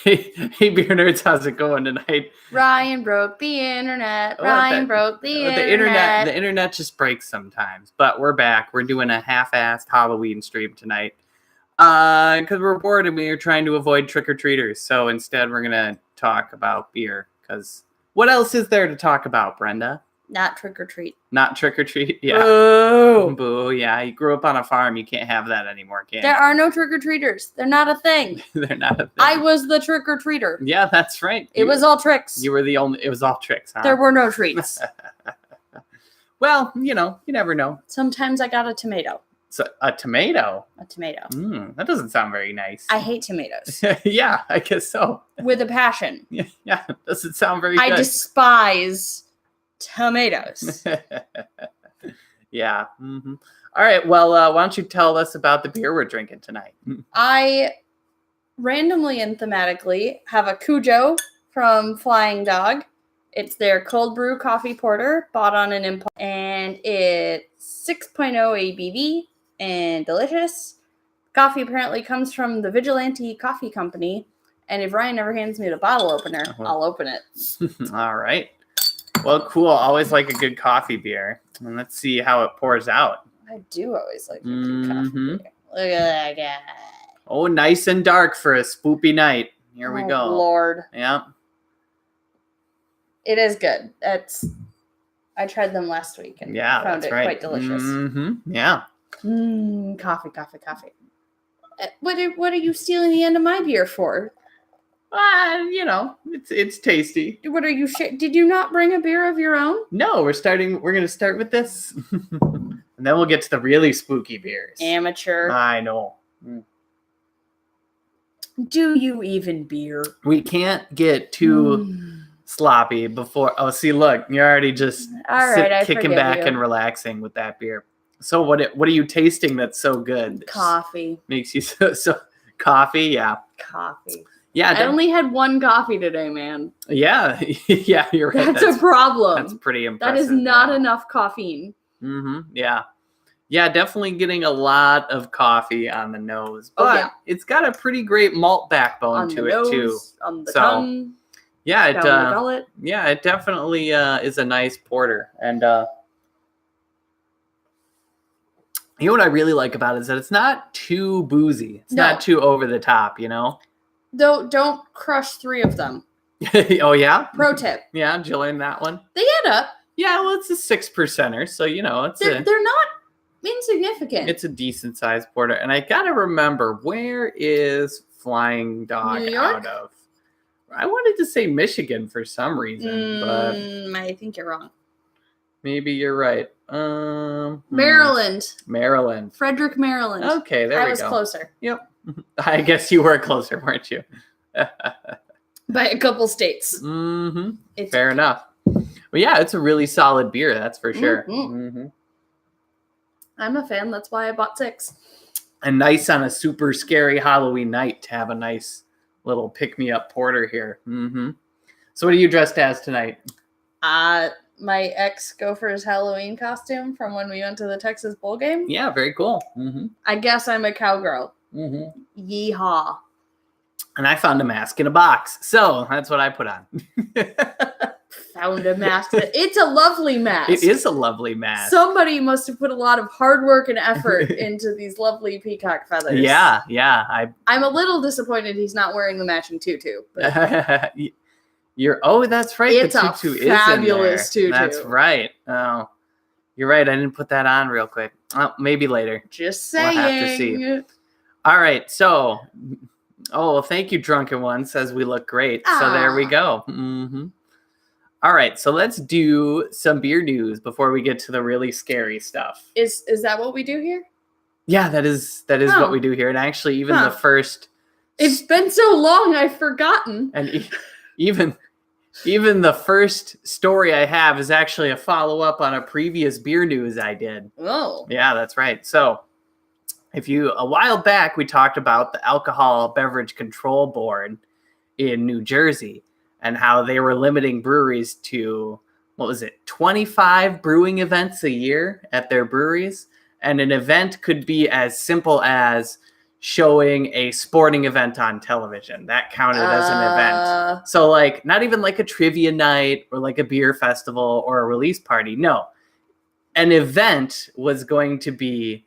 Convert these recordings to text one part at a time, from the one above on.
Hey, beer nerds, how's it going tonight? Ryan broke the internet. The internet just breaks sometimes, but we're back. We're doing a half-assed Halloween stream tonight because we're bored and we're trying to avoid trick-or-treaters. So instead, we're gonna talk about beer. Because what else is there to talk about, Brenda? Not trick or treat. Not trick or treat. Yeah. Boo. Yeah. You grew up on a farm. You can't have that anymore, can you? There are no trick or treaters. They're not a thing. They're not a thing. I was the trick or treater. Yeah, that's right. It was all tricks. You were the only. It was all tricks, huh? There were no treats. Well, you never know. Sometimes I got a tomato. So a tomato. A tomato. That doesn't sound very nice. I hate tomatoes. Yeah, I guess so. With a passion. Yeah, doesn't sound very good. I despise tomatoes. Yeah. Mm-hmm. All right. Well, why don't you tell us about the beer we're drinking tonight? I randomly and thematically have a Cujo from Flying Dog. It's their cold brew coffee porter, bought on an impulse, and it's 6.0 ABV and delicious. Coffee apparently comes from the Vigilante Coffee Company, and if Ryan ever hands me the bottle opener, I'll open it. All right. Well, cool. Always like a good coffee beer. And let's see how it pours out. I do always like a good coffee beer. Look at that guy. Oh, nice and dark for a spoopy night. Here we go. Lord. Yeah. It is good. I tried them last week and found it quite delicious. Mm-hmm. Yeah. Coffee. What are you stealing the end of my beer for? It's tasty. What are you? Did you not bring a beer of your own? No, we're going to start with this, and then we'll get to the really spooky beers. Amateur. I know. Do you even beer? We can't get too sloppy before. Oh, see, look, you're already just kicking back and relaxing with that beer. So what are you tasting that's so good? Coffee. Makes you so coffee, yeah. Coffee. Yeah, I only had one coffee today, man. Yeah, yeah, you're right. That's a problem. That's pretty impressive. That is not enough caffeine. Yeah. Yeah, definitely getting a lot of coffee on the nose. But it's got a pretty great malt backbone to it, too. On the tongue. Yeah, down the gullet. Yeah, it definitely is a nice porter. And you know what I really like about it is that it's not too boozy. It's not too over the top, Don't crush 3 of them. Oh, yeah? Pro tip. Yeah, did you learn that one? They add up. Yeah, well, it's a 6%er, so, they're not insignificant. It's a decent-sized porter. And I got to remember, where is Flying Dog New York? out of? I wanted to say Michigan for some reason, but I think you're wrong. Maybe you're right. Maryland. Frederick, Maryland. Okay, there we go. I was closer. Yep. I guess you were closer, weren't you? By a couple states. Fair enough. Well, yeah, it's a really solid beer, that's for sure. I'm a fan. That's why I bought 6. And nice on a super scary Halloween night to have a nice little pick-me-up porter here. So what are you dressed as tonight? My ex-Gophers Halloween costume from when we went to the Texas Bowl game. Yeah, very cool. I guess I'm a cowgirl. Yeehaw. And I found a mask in a box. So that's what I put on. Found a mask. It's a lovely mask. It is a lovely mask. Somebody must have put a lot of hard work and effort into these lovely peacock feathers. Yeah. I'm a little disappointed he's not wearing the matching tutu. But... that's right. It's the tutu a fabulous is in there. tutu. That's right. Oh, you're right. I didn't put that on real quick. Oh, maybe later. Just saying. We'll have to see. All right. So, thank you, Drunken One. Says we look great. So there we go. All right. So let's do some beer news before we get to the really scary stuff. Is that what we do here? Yeah, that is what we do here. And actually, even the first. It's been so long, I've forgotten. And even the first story I have is actually a follow-up on a previous beer news I did. Oh. Yeah, that's right. So a while back, we talked about the Alcohol Beverage Control Board in New Jersey and how they were limiting breweries to, 25 brewing events a year at their breweries. And an event could be as simple as showing a sporting event on television. That counted as an event. So like not even like a trivia night or like a beer festival or a release party. No. An event was going to be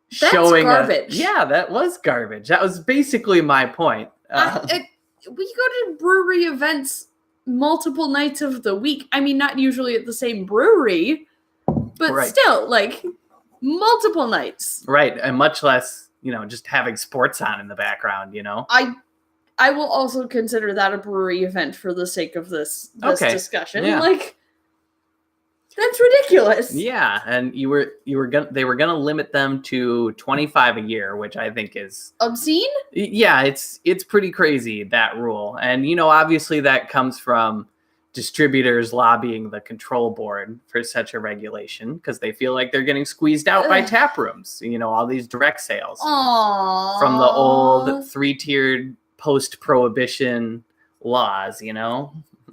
showing garbage. Yeah, that was garbage. That was basically my point. We go to brewery events multiple nights of the week. I mean, not usually at the same brewery, but still, like, multiple nights. Right, and much less, just having sports on in the background, I will also consider that a brewery event for the sake of this discussion. Yeah. Like, that's ridiculous. Yeah, and they were gonna limit them to 25 a year, which I think is obscene. Yeah, it's pretty crazy, that rule. And obviously that comes from distributors lobbying the control board for such a regulation because they feel like they're getting squeezed out by tap rooms. All these direct sales from the old 3-tiered post-prohibition laws.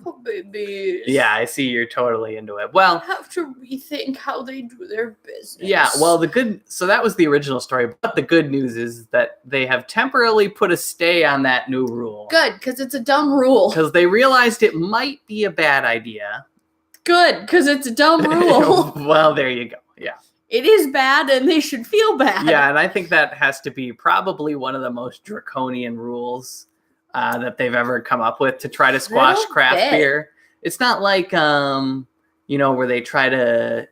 Oh, baby. Yeah, I see you're totally into it. Well, I have to rethink how they do their business. Yeah, well, so that was the original story, but the good news is that they have temporarily put a stay on that new rule. Good, because it's a dumb rule. Because they realized it might be a bad idea. Good, because it's a dumb rule. Well, there you go. Yeah. It is bad, and they should feel bad. Yeah, and I think that has to be probably one of the most draconian rules that they've ever come up with to try to squash craft beer. It's not like, where they try to,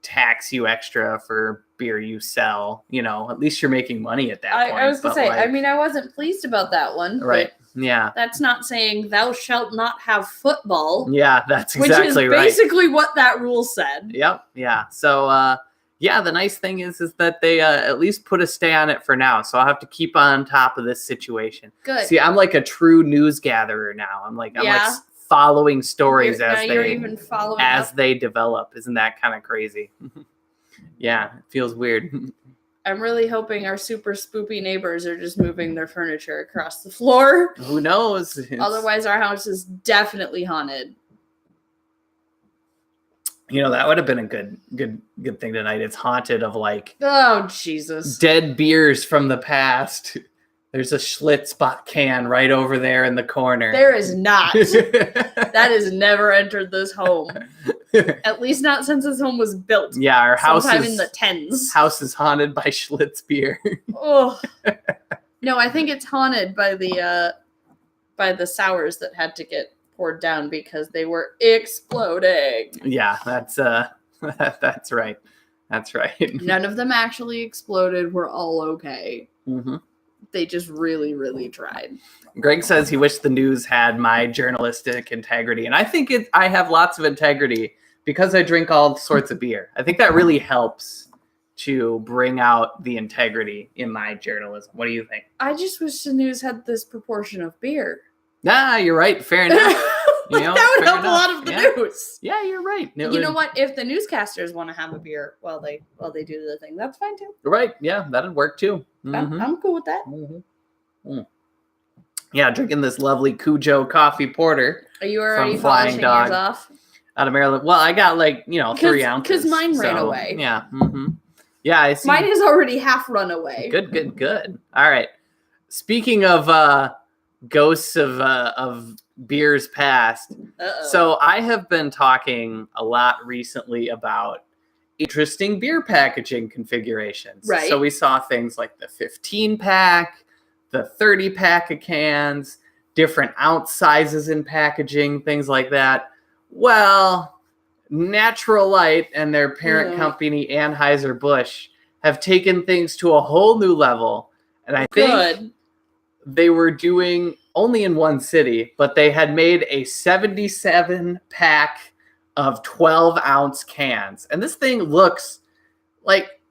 tax you extra for beer you sell. At least you're making money at that point. I was going to say, I wasn't pleased about that one. Right. Yeah. That's not saying thou shalt not have football. Yeah, that's exactly right. Which is basically what that rule said. Yep. Yeah. So, the nice thing is that they at least put a stay on it for now. So I'll have to keep on top of this situation. Good. See, I'm like a true news gatherer now. I'm like following stories as they develop. Isn't that kind of crazy? Yeah, it feels weird. I'm really hoping our super spoopy neighbors are just moving their furniture across the floor. Who knows? Otherwise, our house is definitely haunted. That would have been a good thing tonight. It's haunted of oh Jesus, dead beers from the past. There's a Schlitz can right over there in the corner. There is not. That has never entered this home. At least not since this home was built. Yeah, our house sometime in the 10s. House is haunted by Schlitz beer. Oh. No, I think it's haunted by the sours that had to get poured down because they were exploding. Yeah, that's that's right. That's right. None of them actually exploded. We're all okay. Mm-hmm. They just really, really tried. Greg says he wished the news had my journalistic integrity. And I think I have lots of integrity because I drink all sorts of beer. I think that really helps to bring out the integrity in my journalism. What do you think? I just wish the news had this proportion of beer. Nah, you're right. Fair enough. That would help a lot of the news. Yeah, you're right. You know what? If the newscasters want to have a beer while they do the thing, that's fine too. Right. Yeah, that'd work too. Mm-hmm. I'm cool with that. Mm-hmm. Mm. Yeah, drinking this lovely Cujo coffee porter. Are you already polishing yours off? Out of Maryland. Well, I got 3 ounces. Because mine ran away. Yeah. Mm-hmm. Yeah, I see. Mine has already half run away. Good. All right. Speaking of ghosts of beers past. Uh-oh. So I have been talking a lot recently about interesting beer packaging configurations. Right. So we saw things like the 15-pack, the 30-pack of cans, different ounce sizes in packaging, things like that. Well, Natural Light and their parent company, Anheuser-Busch, have taken things to a whole new level. And I think they were doing only in one city, but they had made a 77-pack of 12-ounce cans. And this thing looks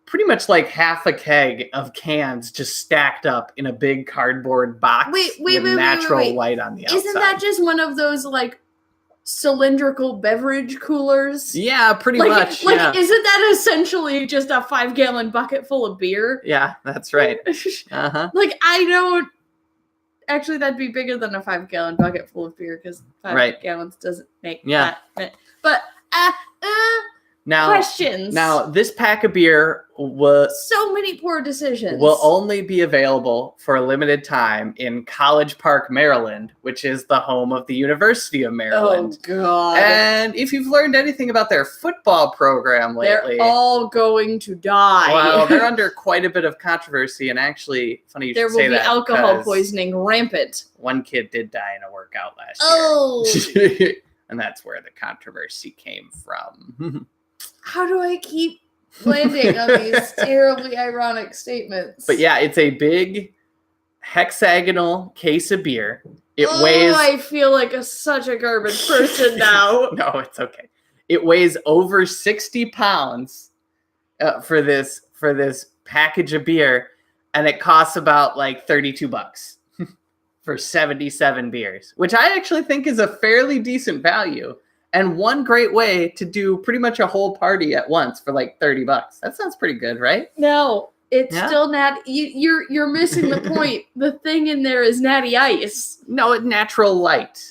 pretty much like half a keg of cans just stacked up in a big cardboard box with Natural Light on the outside. Isn't that just one of those cylindrical beverage coolers? Yeah, pretty much. Isn't that essentially just a 5-gallon bucket full of beer? Yeah, that's right. Uh-huh. I don't... Actually, that'd be bigger than a 5-gallon bucket full of beer because 5 gallons doesn't make that. But Questions. Now, this pack of beer so many poor decisions. will only be available for a limited time in College Park, Maryland, which is the home of the University of Maryland. Oh, God. And if you've learned anything about their football program lately, they're all going to die. well, they're under quite a bit of controversy. And actually, funny you should say that. There will be alcohol poisoning rampant. One kid did die in a workout last year. And that's where the controversy came from. How do I keep landing on these terribly ironic statements? But yeah, it's a big hexagonal case of beer. It weighs... I feel like such a garbage person now. No, it's okay. It weighs over 60 pounds for this package of beer, and it costs about like $32 for 77 beers, which I actually think is a fairly decent value. And one great way to do pretty much a whole party at once for like $30. That sounds pretty good, right? No, it's still you're missing the point. The thing in there is Natty Ice. No, natural light.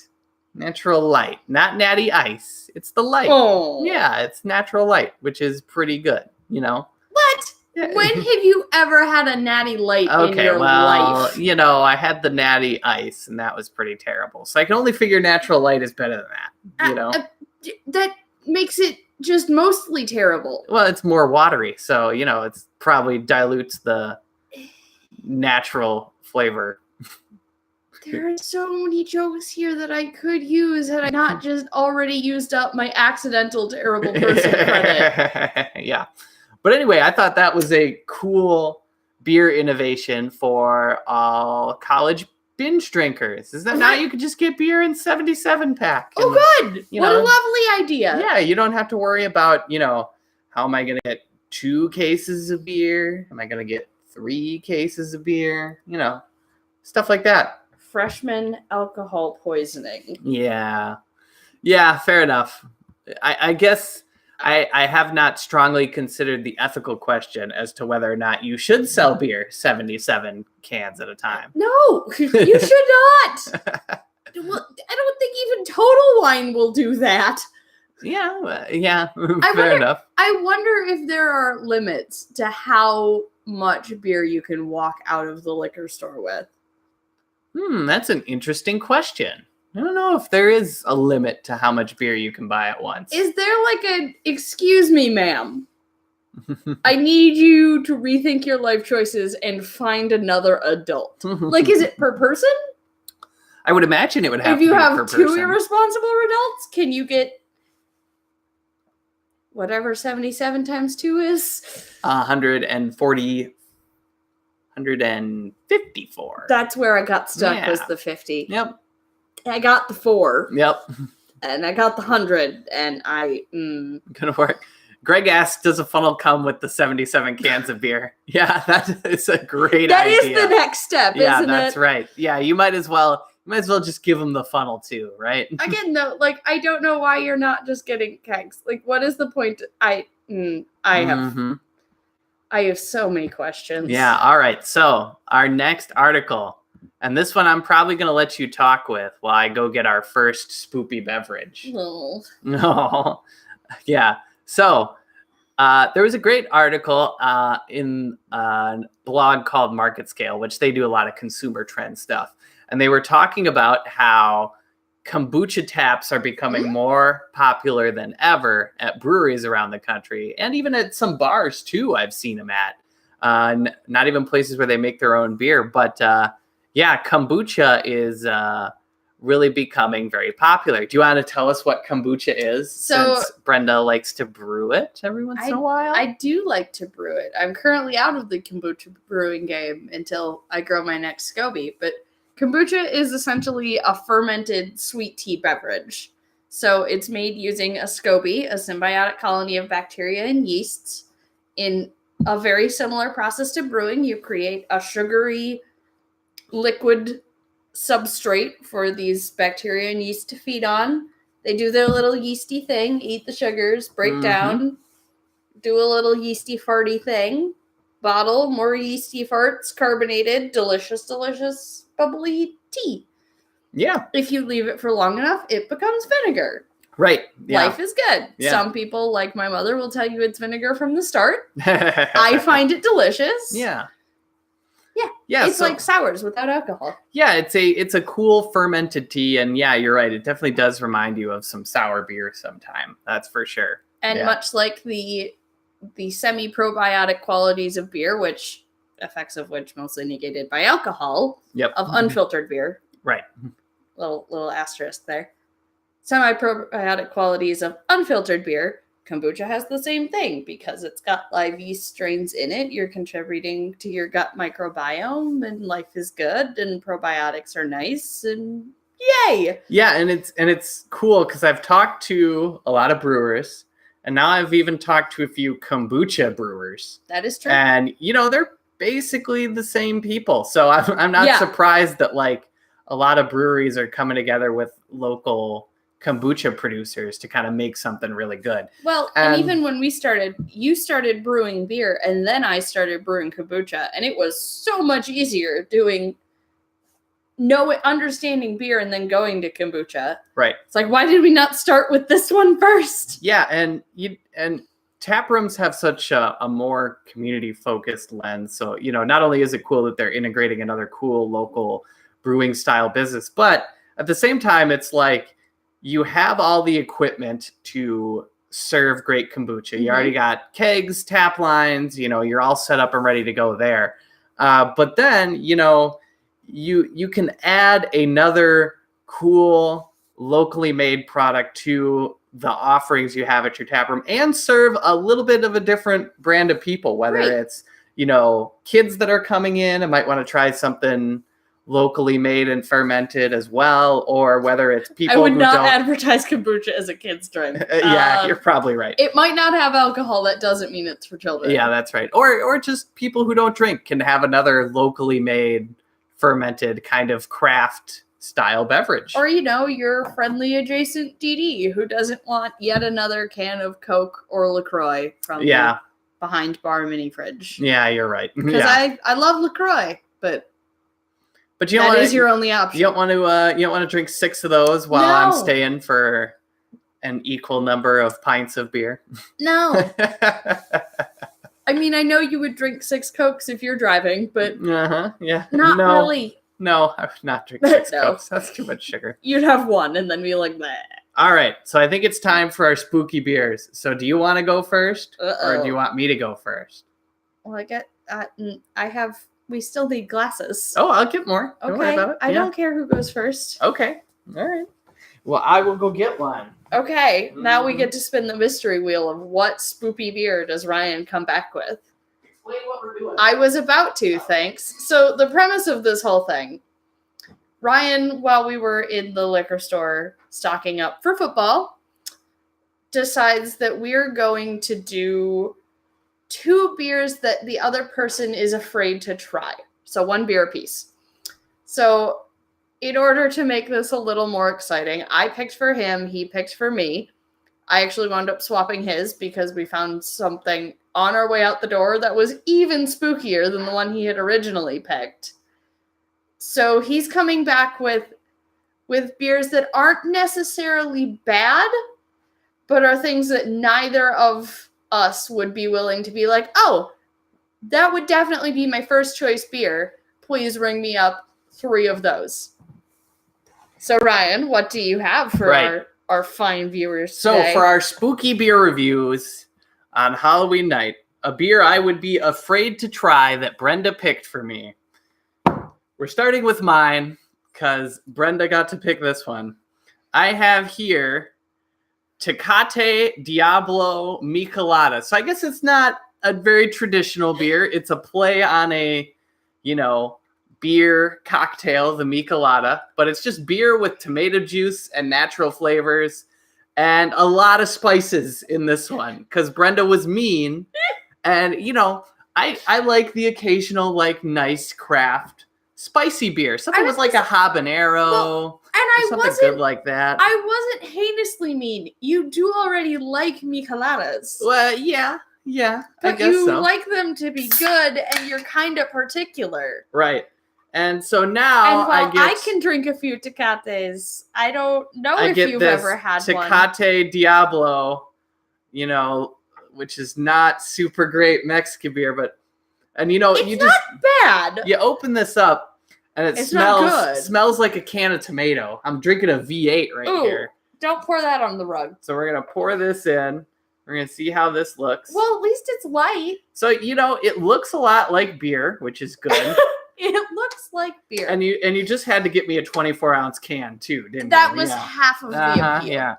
Natural light. Not Natty Ice. It's the light. Oh. Yeah, it's natural light, which is pretty good, you know? What? When have you ever had a Natty Light in your life? You know, I had the Natty Ice, and that was pretty terrible. So I can only figure natural light is better than that, you know? That makes it just mostly terrible. Well, it's more watery, so, you know, it's probably dilutes the natural flavor. There are so many jokes here that I could use had I not just already used up my accidental terrible person credit. Yeah. But anyway, I thought that was a cool beer innovation for all college binge drinkers. Is that now you could just get beer in 77 pack? And, oh, good. What a lovely idea. Yeah, you don't have to worry about, you know, how am I going to get 2 cases of beer? Am I going to get 3 cases of beer? You know, stuff like that. Freshman alcohol poisoning. Yeah. Yeah, fair enough. I guess... I have not strongly considered the ethical question as to whether or not you should sell beer 77 cans at a time. No, you should not. Well, I don't think even Total Wine will do that. Yeah, fair enough. I wonder if there are limits to how much beer you can walk out of the liquor store with. That's an interesting question. I don't know if there is a limit to how much beer you can buy at once. Is there like a, excuse me, ma'am, I need you to rethink your life choices and find another adult? Like, is it per person? I would imagine it would have to be per person. If you have 2 irresponsible adults, can you get whatever 77 times 2 is? 140, 154. That's where I got stuck, was the 50. Yep. I got the 4. Yep. And I got the 100, and Gonna work. Greg asked, does a funnel come with the 77 cans of beer? Yeah, that is a great idea. That is the next step, isn't it? Yeah, that's right. Yeah, you might as well just give them the funnel too, right? Again, though, like, I don't know why you're not just getting kegs. Like, what is the point? I have so many questions. Yeah, all right. So, our next article, and this one I'm probably going to let you talk with while I go get our first spoopy beverage. No. Yeah. So, there was a great article in a blog called Market Scale, which they do a lot of consumer trend stuff. And they were talking about how kombucha taps are becoming more popular than ever at breweries around the country, and even at some bars too. I've seen them at not even places where they make their own beer, but kombucha is really becoming very popular. Do you want to tell us what kombucha is? So, since Brenda likes to brew it every once in a while. I do like to brew it. I'm currently out of the kombucha brewing game until I grow my next SCOBY, but kombucha is essentially a fermented sweet tea beverage. So it's made using a SCOBY, a symbiotic colony of bacteria and yeasts. In a very similar process to brewing, you create a sugary liquid substrate for these bacteria and yeast to feed on. They do their little yeasty thing, eat the sugars, break down, do a little yeasty farty thing, bottle, more yeasty farts, carbonated, delicious, bubbly tea. Yeah. If you leave it for long enough, it becomes vinegar. Right. Yeah. Life is good. Yeah. Some people, like my mother, will tell you it's vinegar from the start. I find it delicious. Yeah. Yeah. Yeah. It's like sours without alcohol. Yeah, it's a cool fermented tea, and yeah, you're right. It definitely does remind you of some sour beer sometime. That's for sure. And Yeah. much like the semi-probiotic qualities of beer, which effects of which mostly negated by alcohol, Yep. of unfiltered beer. Right. Little asterisk there. Semi-probiotic qualities of unfiltered beer. Kombucha has the same thing because it's got live yeast strains in it. You're contributing to your gut microbiome, and life is good, and probiotics are nice, and yay! Yeah, and it's cool because I've talked to a lot of brewers, and now I've even talked to a few kombucha brewers, That is true. and they're basically the same people. So I'm not surprised that like a lot of breweries are coming together with local kombucha producers to kind of make something really good. Well, and even when you started brewing beer, and then I started brewing kombucha, and it was so much easier understanding beer and then going to kombucha. Right. It's like, why did we not start with this one first? Yeah, and tap rooms have such a more community focused lens. So, not only is it cool that they're integrating another cool local brewing style business, but at the same time, it's like you have all the equipment to serve great kombucha. You already got kegs, tap lines, you're all set up and ready to go there. But then, you can add another cool locally made product to the offerings you have at your tap room and serve a little bit of a different brand of people, whether it's, kids that are coming in and might want to try something locally made and fermented as well, or whether it's people I would who not don't advertise kombucha as a kid's drink. Yeah, you're probably right. It might not have alcohol. That doesn't mean it's for children. Yeah, that's right. Or just people who don't drink can have another locally made fermented kind of craft style beverage. Or, your friendly adjacent DD who doesn't want yet another can of Coke or LaCroix from the behind bar mini fridge. Yeah, you're right. Because I love LaCroix, but you don't that is your only option. You don't want to drink 6 of those while I'm staying for an equal number of pints of beer. No. I mean, I know you would drink 6 Cokes if you're driving, but yeah, not really. No, I would not drink 6 Cokes. That's too much sugar. You'd have one and then be like, bleh. All right, so I think it's time for our spooky beers. So do you want to go first, or do you want me to go first? Well, we still need glasses. Oh, I'll get more. Okay. Don't worry about it. I don't care who goes first. Okay. All right. Well, I will go get one. Okay. Now we get to spin the mystery wheel of what spoopy beer does Ryan come back with. Explain what we're doing. I was about to, thanks. So the premise of this whole thing, Ryan, while we were in the liquor store stocking up for football, decides that we're going to do 2 beers that the other person is afraid to try. So 1 beer apiece. So in order to make this a little more exciting, I picked for him, he picked for me. I actually wound up swapping his because we found something on our way out the door that was even spookier than the one he had originally picked. So he's coming back with beers that aren't necessarily bad, but are things that neither of us would be willing to be like, oh, that would definitely be my first choice beer. Please ring me up 3 of those. So Ryan, what do you have for our fine viewers today? So for our spooky beer reviews on Halloween night, a beer I would be afraid to try that Brenda picked for me. We're starting with mine because Brenda got to pick this one. I have here Tecate Diablo Michelada. So I guess it's not a very traditional beer. It's a play on a, beer cocktail, the Michelada, but it's just beer with tomato juice and natural flavors and a lot of spices in this one because Brenda was mean. And, I like the occasional, nice craft spicy beer. Something with a habanero. Something good like that. I wasn't heinously mean. You do already like Micheladas. Well, yeah, but I guess you so. like them to be good, and you're kind of particular. Right. And so now And while I can drink a few Tecates, I don't know if you've ever had one. Tecate Diablo, which is not super great Mexican beer, but it's you not bad. You open this up and it It's not good. smells like a can of tomato. I'm drinking a V8 here. Don't pour that on the rug. So we're gonna pour this in. We're gonna see how this looks. Well, at least it's light. So it looks a lot like beer, which is good. It looks like beer. And you just had to get me a 24-ounce can too, didn't you? That was half of the appeal. Yeah.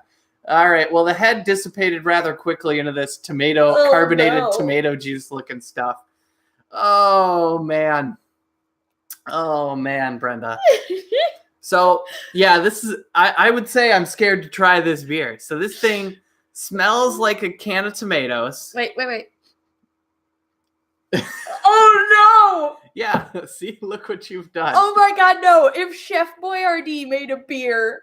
All right. Well, the head dissipated rather quickly into this carbonated tomato juice looking stuff. Oh man, Brenda. So yeah, this is. I would say I'm scared to try this beer. So this thing smells like a can of tomatoes. Wait. Oh no! Yeah, see, look what you've done. Oh my god, no. If Chef Boyardee made a beer.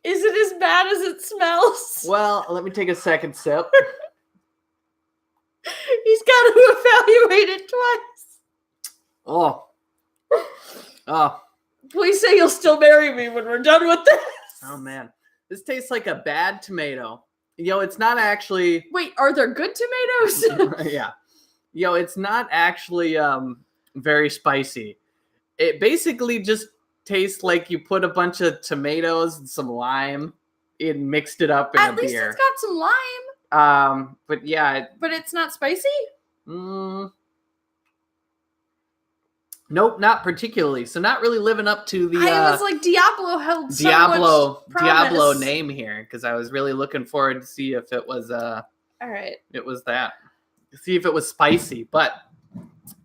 Is it as bad as it smells? Well, let me take a second sip. He's got to evaluate it twice. Oh. Please say you'll still marry me when we're done with this. Oh man. This tastes like a bad tomato. It's not actually. Wait, are there good tomatoes? Yeah. It's not actually very spicy. It basically just tastes like you put a bunch of tomatoes and some lime and mixed it up in a beer. At least it's got some lime. But yeah. But it's not spicy? Nope, not particularly. So not really living up to the I was like Diablo held so much Diablo name here, because I was really looking forward to see if it was all right. It was that. See if it was spicy, but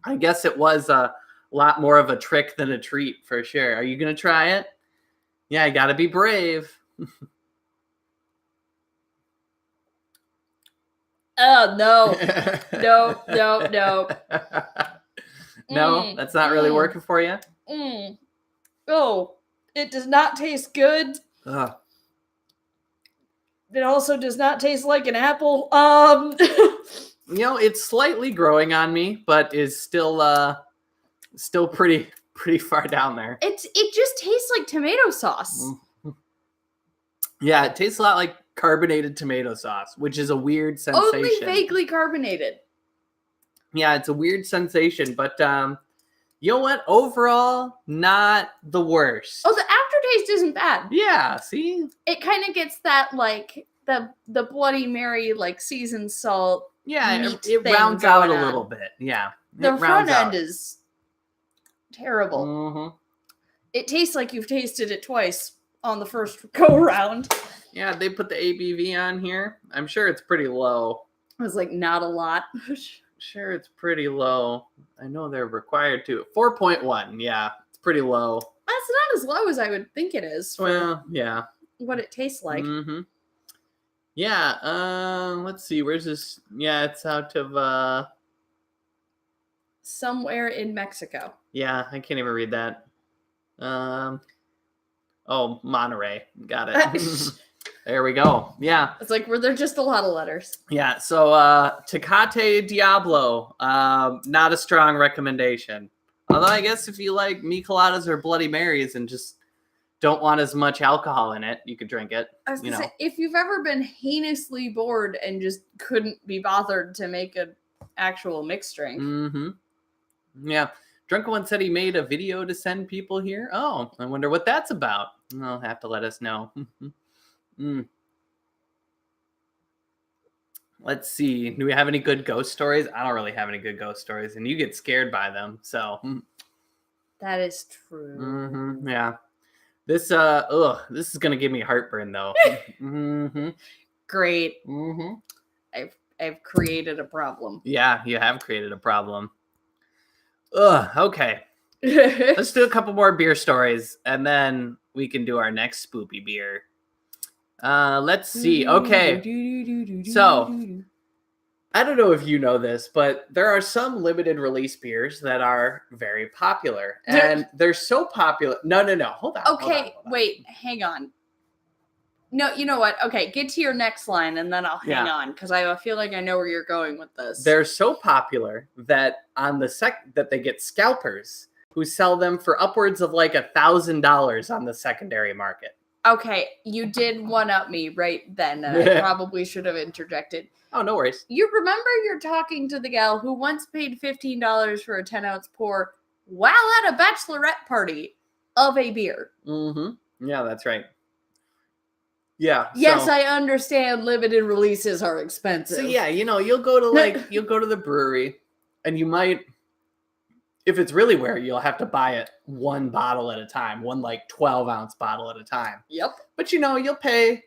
I guess it was a lot more of a trick than a treat for sure. Are you gonna try it? Yeah, you gotta be brave. Oh no. No. No, that's not really working for you? Oh, it does not taste good. Ugh. It also does not taste like an apple. It's slightly growing on me, but is still pretty far down there. It just tastes like tomato sauce. Yeah, it tastes a lot like carbonated tomato sauce, which is a weird sensation. Only vaguely carbonated. Yeah, it's a weird sensation, but you know what? Overall, not the worst. Oh, the aftertaste isn't bad. Yeah, see? It kind of gets that, like, the Bloody Mary, like, seasoned salt. Yeah, it rounds out a little bit. Yeah. The front end is terrible. Mm-hmm. It tastes like you've tasted it twice on the first go-round. Yeah, they put the ABV on here. I'm sure it's pretty low. It was, like, not a lot. Sure, it's pretty low. I know they're required to. 4.1. Yeah, it's pretty low. That's not as low as I would think it is. Well, yeah. What it tastes like. Mm-hmm. Yeah. Let's see. Where's this? Yeah, it's out of somewhere in Mexico. Yeah, I can't even read that. Oh, Monterrey. Got it. There we go. Yeah. It's like, were there just a lot of letters? Yeah. So, Tecate Diablo, not a strong recommendation. Although I guess if you like micheladas or Bloody Marys and just don't want as much alcohol in it, you could drink it. I was gonna say, if you've ever been heinously bored and just couldn't be bothered to make an actual mixed drink. Mm-hmm. Yeah. Drunken One said he made a video to send people here. Oh, I wonder what that's about. I'll have to let us know. Let's see. Do we have any good ghost stories? I don't really have any good ghost stories, and you get scared by them. So that is true. Mm-hmm. Yeah. This is gonna give me heartburn though. Mm-hmm. Great. Mm-hmm. I've created a problem. Yeah, you have created a problem. Okay. Let's do a couple more beer stories, and then we can do our next spoopy beer. Let's see. Okay. So, I don't know if you know this, but there are some limited release beers that are very popular. And they're so popular. No. Hold on. Okay, wait, hang on. No, you know what? Okay, get to your next line and then I'll hang on because I have a feeling I know where you're going with this. They're so popular that on the that they get scalpers who sell them for upwards of like $1,000 on the secondary market. Okay, you did one-up me right then, and I probably should have interjected. Oh, no worries. You remember you're talking to the gal who once paid $15 for a 10-ounce pour while at a bachelorette party of a beer. Mm-hmm. Yeah, that's right. Yeah. Yes, I understand limited releases are expensive. So yeah, you'll go to the brewery, and you might, if it's really rare, you'll have to buy it one bottle at a time, one like 12-ounce bottle at a time. Yep. But you'll pay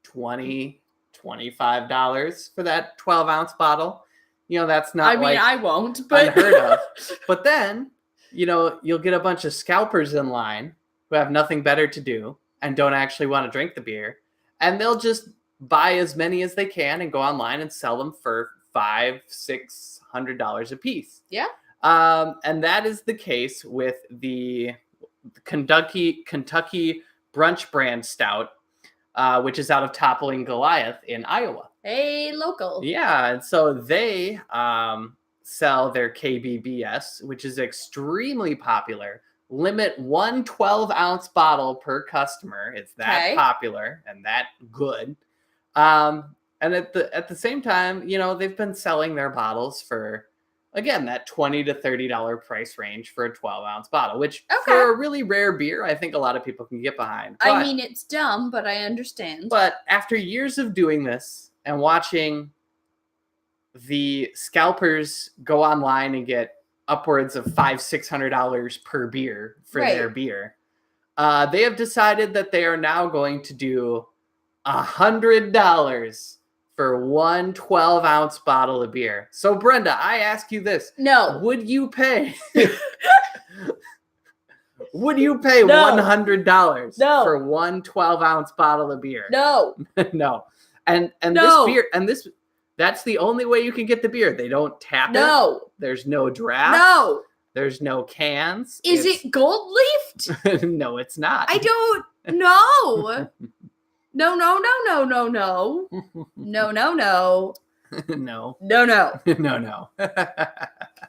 $20, $25 for that 12-ounce bottle. That's not. I won't, but unheard of. But then, you'll get a bunch of scalpers in line who have nothing better to do and don't actually want to drink the beer, and they'll just buy as many as they can and go online and sell them for $500-$600 a piece. Yeah. And that is the case with the Kentucky Brunch Brand Stout, which is out of Toppling Goliath in Iowa. Hey, local. Yeah, and so they sell their KBBS, which is extremely popular. Limit one 12-ounce bottle per customer. It's that popular and that good. And at the same time, they've been selling their bottles for, again, that $20 to $30 price range for a 12-ounce bottle, which for a really rare beer, I think a lot of people can get behind. But, I mean, it's dumb, but I understand. But after years of doing this and watching the scalpers go online and get upwards of $500-$600 per beer for their beer, they have decided that they are now going to do $100 for one 12-ounce bottle of beer. So, Brenda, I ask you this. No. Would you pay? Would you pay $100 for one 12-ounce bottle of beer? No. No. And this beer, that's the only way you can get the beer. They don't tap it. No. There's no draft. No. There's no cans. Is it gold leafed? No, it's not. I don't know. No. No. No.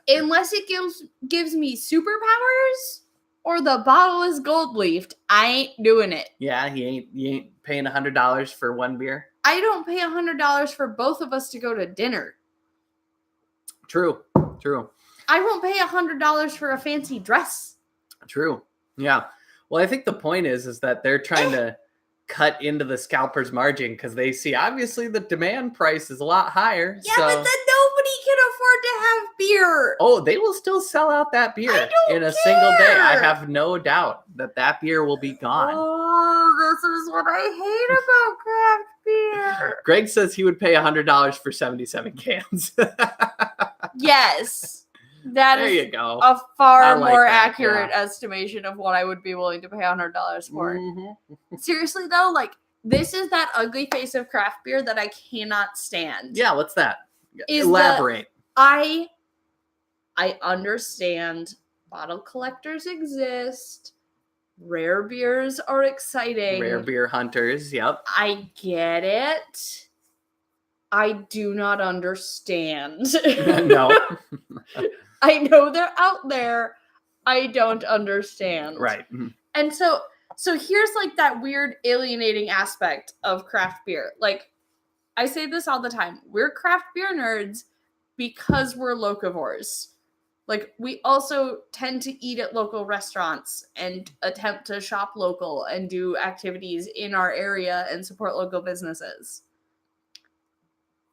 Unless it gives me superpowers or the bottle is gold leafed, I ain't doing it. Yeah, you ain't paying $100 for one beer. I don't pay $100 for both of us to go to dinner. True. I won't pay $100 for a fancy dress. True. Yeah. Well, I think the point is that they're trying to cut into the scalper's margin because they see obviously the demand price is a lot higher. Yeah, but then nobody can afford to have beer. Oh, they will still sell out that beer in a single day. I have no doubt that beer will be gone. Oh, this is what I hate about craft beer. Greg says he would pay $100 for 77 cans. Yes. There you go. A far more accurate estimation of what I would be willing to pay $100 for. Mm-hmm. Seriously, though, this is that ugly face of craft beer that I cannot stand. Yeah, what's that? Elaborate. I understand bottle collectors exist. Rare beers are exciting. Rare beer hunters, yep. I get it. I do not understand. No. I know they're out there. I don't understand. Right. And so here's that weird alienating aspect of craft beer. I say this all the time. We're craft beer nerds because we're locavores. We also tend to eat at local restaurants and attempt to shop local and do activities in our area and support local businesses.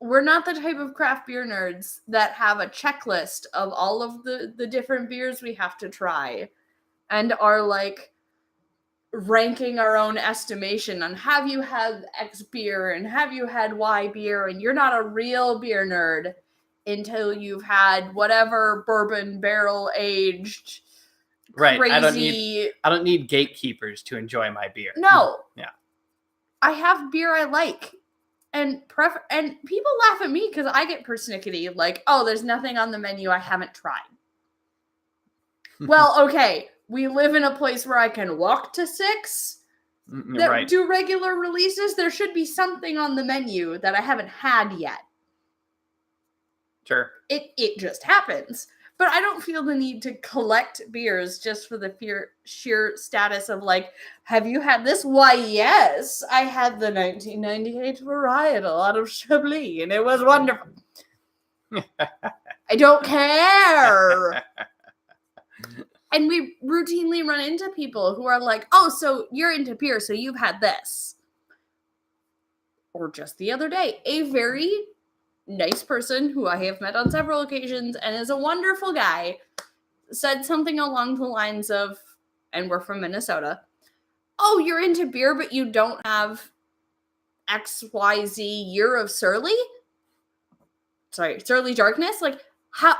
We're not the type of craft beer nerds that have a checklist of all of the different beers we have to try and are ranking our own estimation on have you had X beer and have you had Y beer, and you're not a real beer nerd until you've had whatever bourbon barrel aged crazy. I don't need gatekeepers to enjoy my beer. No. Yeah. I have beer I like. And people laugh at me because I get persnickety, oh, there's nothing on the menu I haven't tried. Well, okay, we live in a place where I can walk to 6, that Right. do regular releases, there should be something on the menu that I haven't had yet. Sure. It just happens. But I don't feel the need to collect beers just for the sheer status of like, have you had this? Why, yes, I had the 1998 varietal out of Chablis, and it was wonderful. I don't care. And we routinely run into people who are like, oh, so you're into beer, so you've had this. Or just the other day, a very nice person who I have met on several occasions and is a wonderful guy said something along the lines of, and we're from Minnesota, oh, you're into beer, but you don't have XYZ year of Surly? Sorry, Surly Darkness? Like, how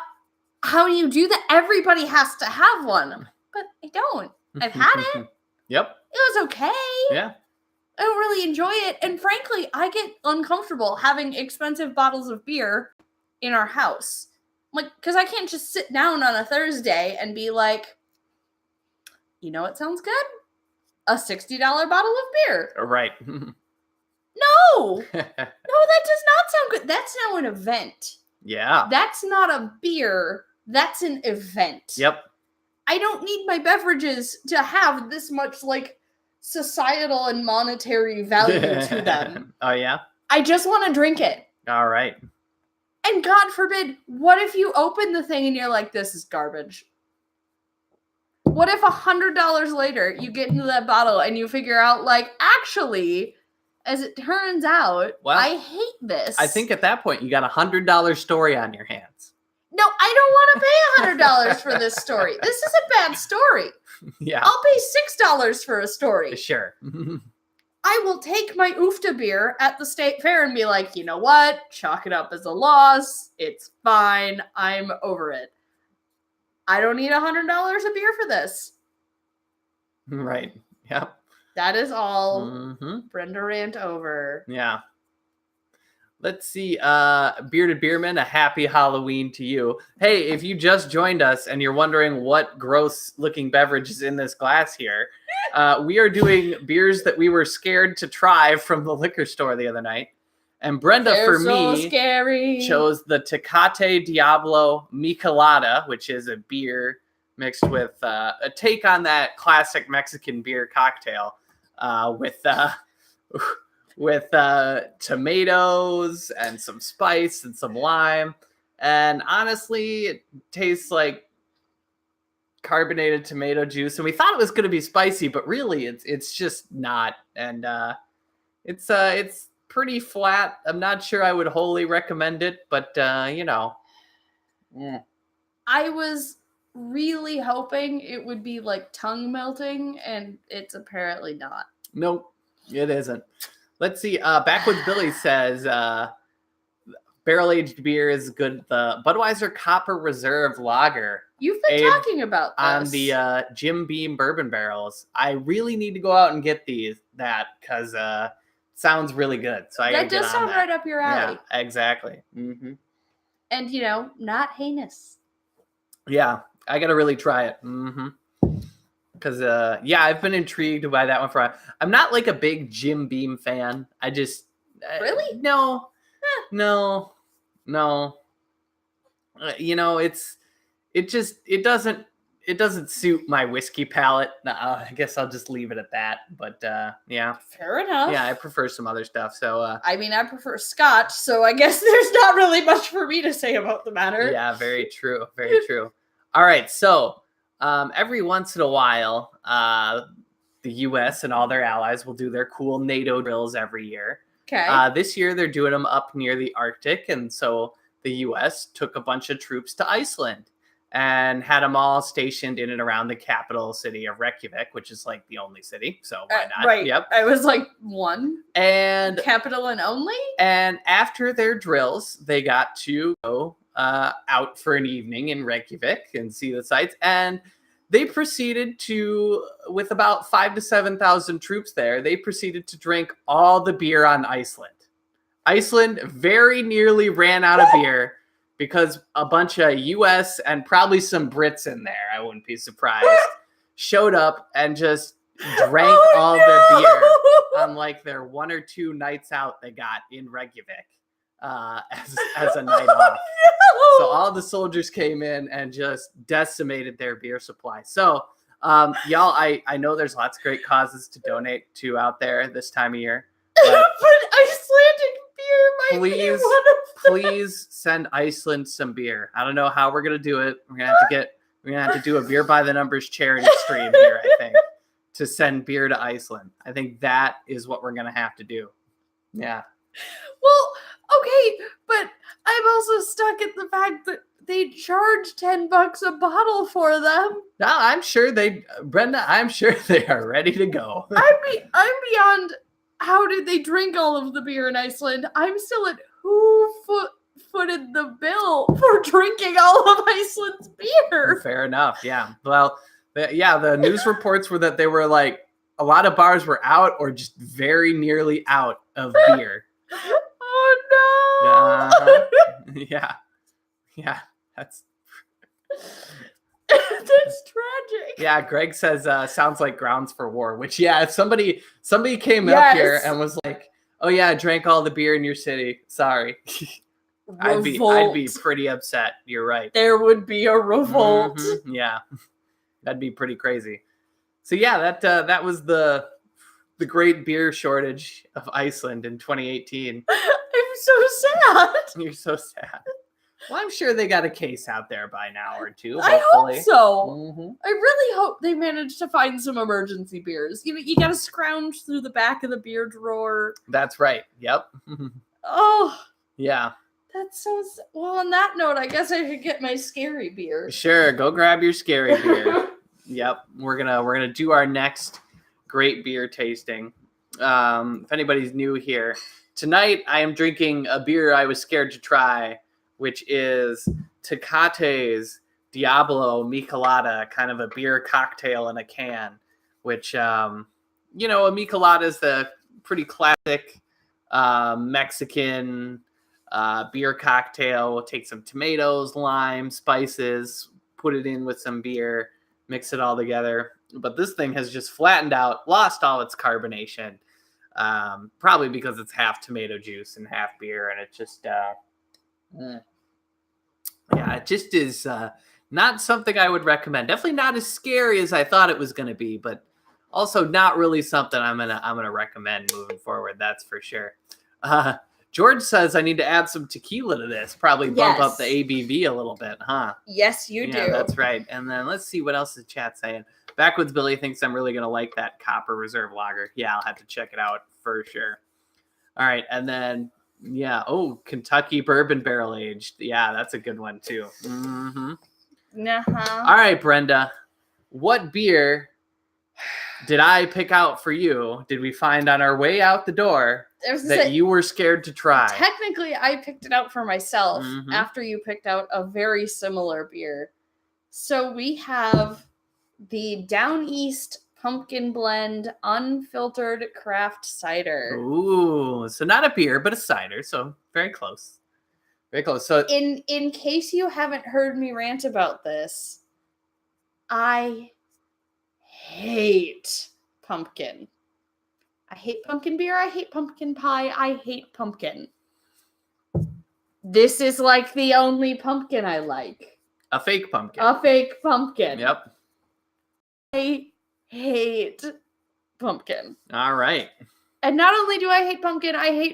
do you do that? Everybody has to have one. But I don't. I've had it. Yep. It was okay. Yeah. I don't really enjoy it. And frankly, I get uncomfortable having expensive bottles of beer in our house. Like, because I can't just sit down on a Thursday and be like, you know what sounds good? A $60 bottle of beer. Right. No! No, that does not sound good. That's now an event. Yeah. That's not a beer. That's an event. Yep. I don't need my beverages to have this much, like, societal and monetary value to them. Oh, yeah? I just want to drink it. All right. And God forbid, what if you open the thing and you're like, this is garbage? What if $100 later you get into that bottle and you figure out, like, actually, as it turns out, well, I hate this. I think at that point you got $100 story on your hands. No, I don't want to pay $100 for this story. This is a bad story. Yeah. I'll pay $6 for a story. Sure. I will take my Oofta beer at the state fair and be like, you know what? Chalk it up as a loss. It's fine. I'm over it. I don't need $100 a beer for this. Right. Yep. That is all. Mm-hmm. Brenda rant over. Yeah. Let's see. Bearded Beerman, a happy Halloween to you. Hey, if you just joined us and you're wondering what gross looking beverage is in this glass here, we are doing beers that we were scared to try from the liquor store the other night. And Brenda, They're for so me, scary. chose the Tecate Diablo Michelada, which is a beer mixed with a take on that classic Mexican beer cocktail with tomatoes and some spice and some lime. And honestly, it tastes like carbonated tomato juice. And we thought it was going to be spicy, but really it's just not. And it's pretty flat. I'm not sure I would wholly recommend it, but you know. I was really hoping it would be like tongue melting, and it's apparently not. Nope, it isn't. Let's see. Backwoods Billy says barrel-aged beer is good. The Budweiser Copper Reserve Lager. You've been talking about this. On the Jim Beam bourbon barrels. I really need to go out and get that because sounds really good. So I that does sound right up your alley. Yeah, exactly. Mm-hmm. And not heinous. Yeah, I gotta really try it. Mm-hmm. Because I've been intrigued by that one for. I'm not like a big Jim Beam fan. I just really no. It doesn't suit my whiskey palate. I guess I'll just leave it at that. But yeah, fair enough. Yeah, I prefer some other stuff. So I mean, I prefer Scotch, so I guess there's not really much for me to say about the matter. Yeah, very true. Very true. All right, so every once in a while, the U.S. and all their allies will do their cool NATO drills every year. Okay. This year, they're doing them up near the Arctic, and so the U.S. took a bunch of troops to Iceland and had them all stationed in and around the capital city of Reykjavik, which is like the only city. So why not? Right. Yep. I was like, one? And capital and only? And after their drills, they got to go out for an evening in Reykjavik and see the sights. And they proceeded to, with about 5,000 to 7,000 troops there, they proceeded to drink all the beer on Iceland. Iceland very nearly ran out of beer because a bunch of US and probably some Brits in there, I wouldn't be surprised, showed up and just drank all their beer on like their 1 or 2 nights out they got in Reykjavik as a night off. So all the soldiers came in and just decimated their beer supply. So y'all, I know there's lots of great causes to donate to out there this time of year. But Icelandic beer might be one of them. Please send Iceland some beer. I don't know how we're gonna do it. We're gonna have to do a Beer by the Numbers charity stream here, I think, to send beer to Iceland. I think that is what we're gonna have to do. Yeah. Well, okay, but I'm also stuck at the fact that they charge $10 a bottle for them. No, I'm sure Brenda, I'm sure they are ready to go. I'm beyond how did they drink all of the beer in Iceland? I'm still at who footed the bill for drinking all of Iceland's beer? Fair enough, yeah. Well, the news reports were that they were like, a lot of bars were out or just very nearly out of beer. Oh no! Yeah, that's tragic. Yeah, Greg says sounds like grounds for war. Which if somebody came up here and was like, "Oh yeah, I drank all the beer in your city. Sorry," I'd be pretty upset. You're right. There would be a revolt. Mm-hmm. Yeah, that'd be pretty crazy. So yeah, that was the great beer shortage of Iceland in 2018. I'm so sad. You're so sad. Well, I'm sure they got a case out there by now or two. Hopefully. I hope so. Mm-hmm. I really hope they managed to find some emergency beers. You got to scrounge through the back of the beer drawer. That's right. Yep. Oh. Yeah. That's so. Well, on that note, I guess I should get my scary beer. Sure, go grab your scary beer. Yep, we're gonna do our next great beer tasting. If anybody's new here, tonight I am drinking a beer I was scared to try, which is Tecate's Diablo Michelada, kind of a beer cocktail in a can, which, a Michelada is the pretty classic Mexican beer cocktail. We'll take some tomatoes, lime, spices, put it in with some beer, mix it all together. But this thing has just flattened out, lost all its carbonation, probably because it's half tomato juice and half beer, and it just... it just is not something I would recommend. Definitely not as scary as I thought it was going to be, but also not really something I'm gonna recommend moving forward. That's for sure. George says I need to add some tequila to this. Probably bump up the ABV a little bit, huh? Yes, you do. Yeah, that's right. And then let's see what else is chat saying. Backwoods Billy thinks I'm really gonna like that Copper Reserve Lager. Yeah, I'll have to check it out for sure. All right, and then. Yeah. Oh, Kentucky Bourbon Barrel Aged. Yeah, that's a good one too. Mm-hmm. Uh-huh. All right, Brenda. What beer did I pick out for you? Did we find on our way out the door that you were scared to try? Technically, I picked it out for myself after you picked out a very similar beer. So we have the Down East Pumpkin Blend Unfiltered Craft Cider. Ooh, so not a beer, but a cider. So very close. Very close. So in case you haven't heard me rant about this, I hate pumpkin. I hate pumpkin beer. I hate pumpkin pie. I hate pumpkin. This is like the only pumpkin I like. A fake pumpkin. A fake pumpkin. Yep. I hate pumpkin. All right. And not only do I hate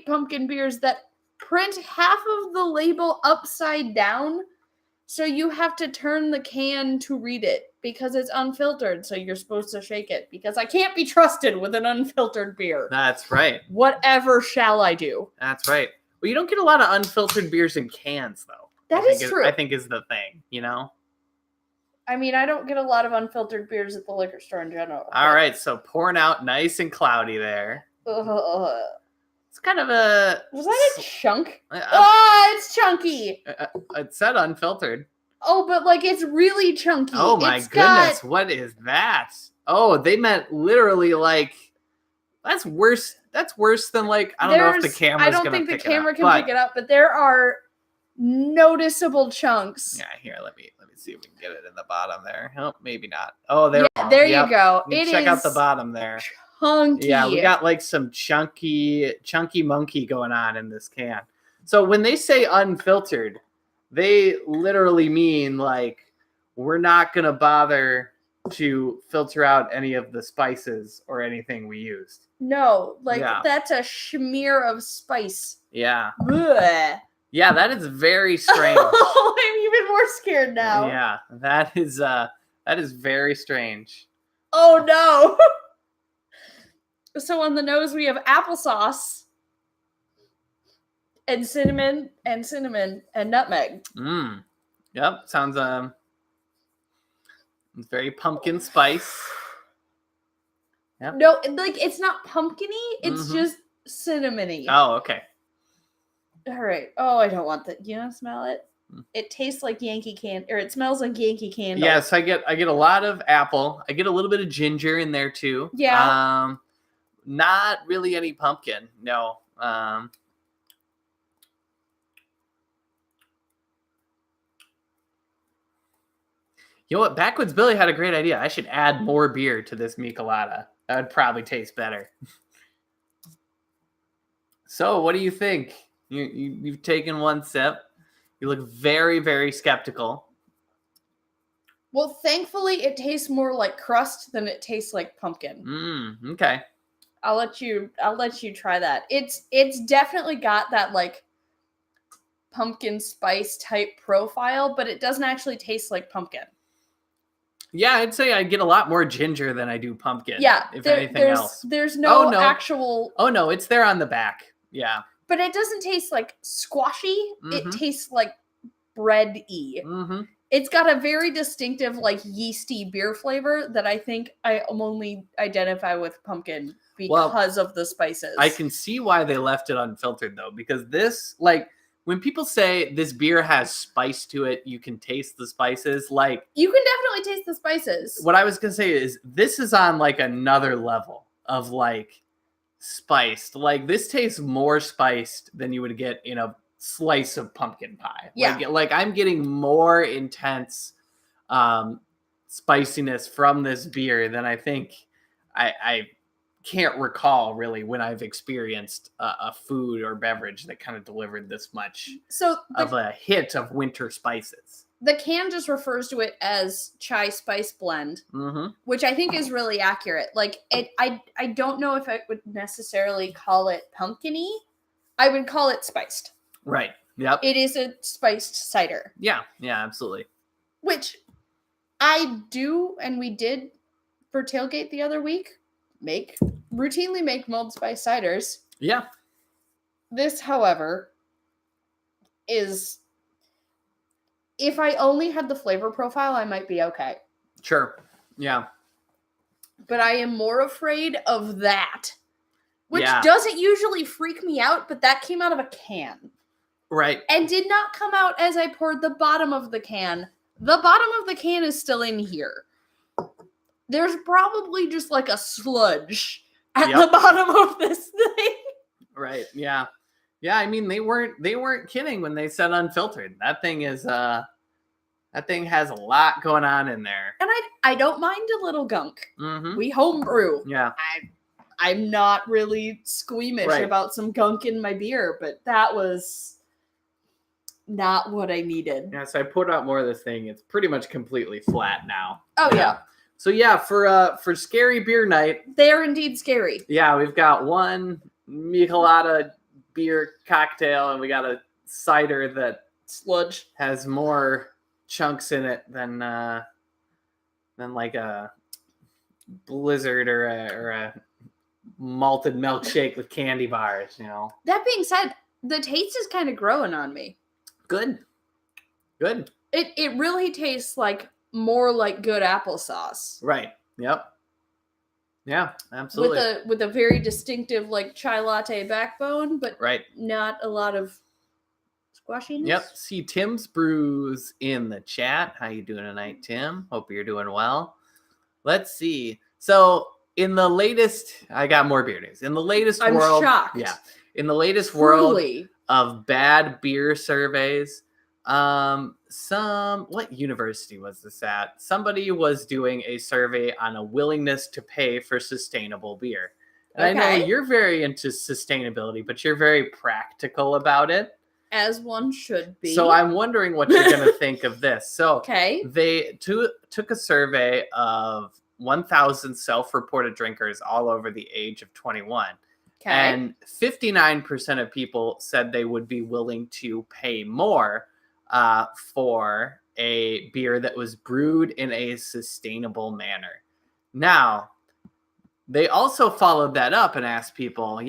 pumpkin beers that print half of the label upside down, so you have to turn the can to read it because it's unfiltered, so you're supposed to shake it because I can't be trusted with an unfiltered beer. That's right. Whatever shall I do? That's right. Well, you don't get a lot of unfiltered beers in cans, though. That is true. I think is the thing, I mean, I don't get a lot of unfiltered beers at the liquor store in general. All right, so pouring out nice and cloudy there. It's kind of a... Was that a chunk? It's chunky. It said unfiltered. Oh, but it's really chunky. Oh my goodness, what is that? Oh, they meant literally that's worse. That's worse than I don't know if the camera's going to pick it up. I don't think the camera can pick it up, but there are noticeable chunks. Yeah, here, let me see if we can get it in the bottom there. Oh, maybe not. Oh, there. Yeah, there Yep. you go. You It check out the is bottom there. chunky. Yeah, we got like some chunky monkey going on in this can. So when they say unfiltered, they literally mean like we're not gonna bother to filter out any of the spices or anything we used. No, like Yeah. that's a smear of spice. Yeah. Blech. Yeah, that is very strange. I'm even more scared now. Yeah, that is very strange. Oh no. So on the nose we have applesauce and cinnamon and nutmeg. Mm. Yep, sounds it's very pumpkin spice. Yep. No, like it's not pumpkiny, it's Mhm. just cinnamony. Oh, okay. All right. Oh, I don't want that. You know, smell it. Mm. It tastes like Yankee can, or it smells like Yankee Candle. Yes, I get a lot of apple. I get a little bit of ginger in there too. Yeah. Not really any pumpkin. No. You know what? Backwoods Billy had a great idea. I should add more beer to this Michelada. That would probably taste better. So, what do you think? You've taken one sip. You look very, very skeptical. Well, thankfully, it tastes more like crust than it tastes like pumpkin. Okay. I'll let you try that. It's definitely got that like pumpkin spice type profile, but it doesn't actually taste like pumpkin. Yeah, I'd say I get a lot more ginger than I do pumpkin. Yeah, if anything else. There's no, no. actual. Oh no, it's there on the back. Yeah. But it doesn't taste like squashy. It Mhm. tastes like bread-y. Mm-hmm. It's got a very distinctive, like, yeasty beer flavor that I think I only identify with pumpkin because of the spices. I can see why they left it unfiltered though, because this, like, when people say this beer has spice to it, you can taste the spices. Like, you can definitely taste the spices. what I was gonna say is this is on like another level of like spiced. Like, this tastes more spiced than you would get in a slice of pumpkin pie. Yeah. Like I'm getting more intense spiciness from this beer than I think I can't recall really when I've experienced a food or beverage that kind of delivered this much So of a hit of winter spices. the can just refers to it as chai spice blend, Mm-hmm. which I think is really accurate. Like, I don't know if I would necessarily call it pumpkin-y. I would call it spiced. Right. Yep. It is a spiced cider, Yeah, absolutely. which I do, and we did for tailgate the other week, routinely make mulled spice ciders. Yeah. This, however, is, if I only had the flavor profile, I might be okay. Sure. Yeah. But I am more afraid of that, which Yeah. doesn't usually freak me out, but that came out of a can Right. and did not come out as I poured the bottom of the can. The bottom of the can is still in here. There's probably just like a sludge at Yep. the bottom of this thing. Right. Yeah. Yeah. I mean, they weren't kidding when they said unfiltered. That thing is that thing has a lot going on in there. And I don't mind a little gunk. Mm-hmm. We homebrew. Yeah. I'm not really squeamish Right. about some gunk in my beer, but that was not what I needed. Yeah. So I poured out more of this thing. It's pretty much completely flat now. Oh yeah. So yeah, for scary beer night, They are indeed scary. yeah, we've got one Michelada beer cocktail, and we got a cider that Sludge. has more chunks in it than like a Blizzard or a malted milkshake with candy bars. You know, That being said, the taste is kind of growing on me. good. It really tastes like more like good applesauce. Right. Yep. Yeah. Absolutely. With a very distinctive like chai latte backbone, but Right. not a lot of squashiness. Yep. See Tim's Brews in the chat. How you doing tonight, Tim? Hope you're doing well. Let's see. So in the latest, I got more beer news. In the latest I'm world, shocked. yeah. In the latest world Truly. of bad beer surveys, What university was this at? Somebody was doing a survey on a willingness to pay for sustainable beer. And I know Okay. you're very into sustainability, but you're very practical about it. As one should be. So I'm wondering what you're going to think of this. So Okay. they took a survey of 1,000 self-reported drinkers all over the age of 21. Okay. And 59% of people said they would be willing to pay more for a beer that was brewed in a sustainable manner. Now, they also followed that up and asked people,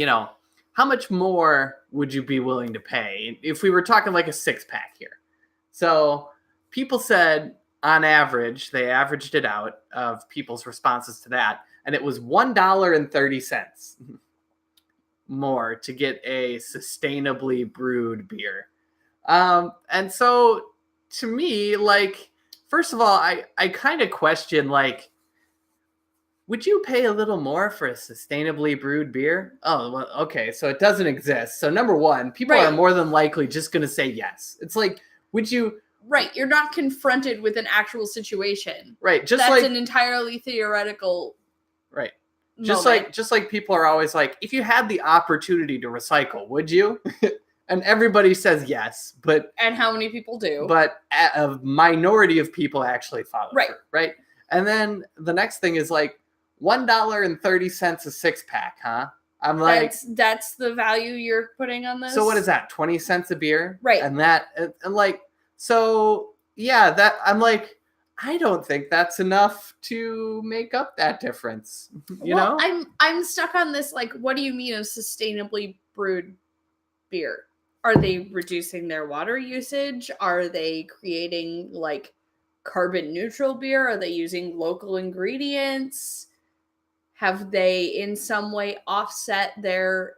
how much more would you be willing to pay if we were talking like a 6-pack here? So people said, on average, they averaged it out of people's responses to that, and it was $1.30 more to get a sustainably brewed beer. And so to me, like, first of all, I kind of question, like, would you pay a little more for a sustainably brewed beer? Oh, well, okay, so it doesn't exist. So number one, people Right. are more than likely just going to say yes. It's like, would you... Right, you're not confronted with an actual situation. Right, just That's like... an entirely theoretical Right. moment. Just like people are always like, if you had the opportunity to recycle, would you? And everybody says yes, but And how many people do? But a minority of people actually follow Right. through, right? And then the next thing is like $1.30 a 6-pack, huh? I'm like, that's the value you're putting on this. so what is that? 20 cents a beer, Right. And like, so yeah, that I'm like, I don't think that's enough to make up that difference. You know? I'm stuck on this. Like, what do you mean a sustainably brewed beer? Are they reducing their water usage? Are they creating like carbon neutral beer? Are they using local ingredients? Have they in some way offset their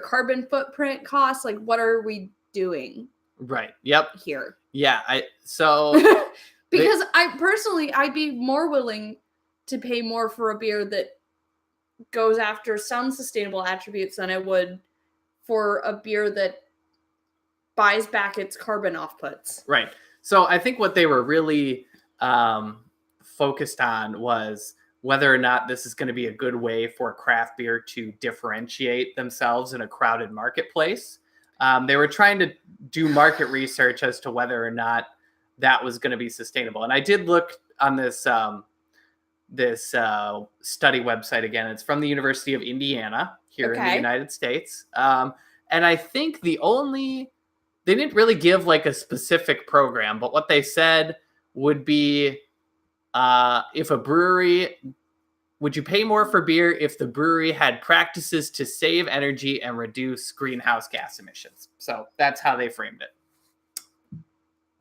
carbon footprint costs? Like, what are we doing Right. Yep. here? Yeah. Because I'd be more willing to pay more for a beer that goes after some sustainable attributes than I would for a beer that buys back its carbon offputs. Right. So I think what they were really focused on was whether or not this is going to be a good way for craft beer to differentiate themselves in a crowded marketplace. They were trying to do market research as to whether or not that was going to be sustainable. And I did look on this study website again. It's from the University of Indiana here in the United States. And I think they didn't really give like a specific program, but what they said would be if a brewery, would you pay more for beer if the brewery had practices to save energy and reduce greenhouse gas emissions? So that's how they framed it.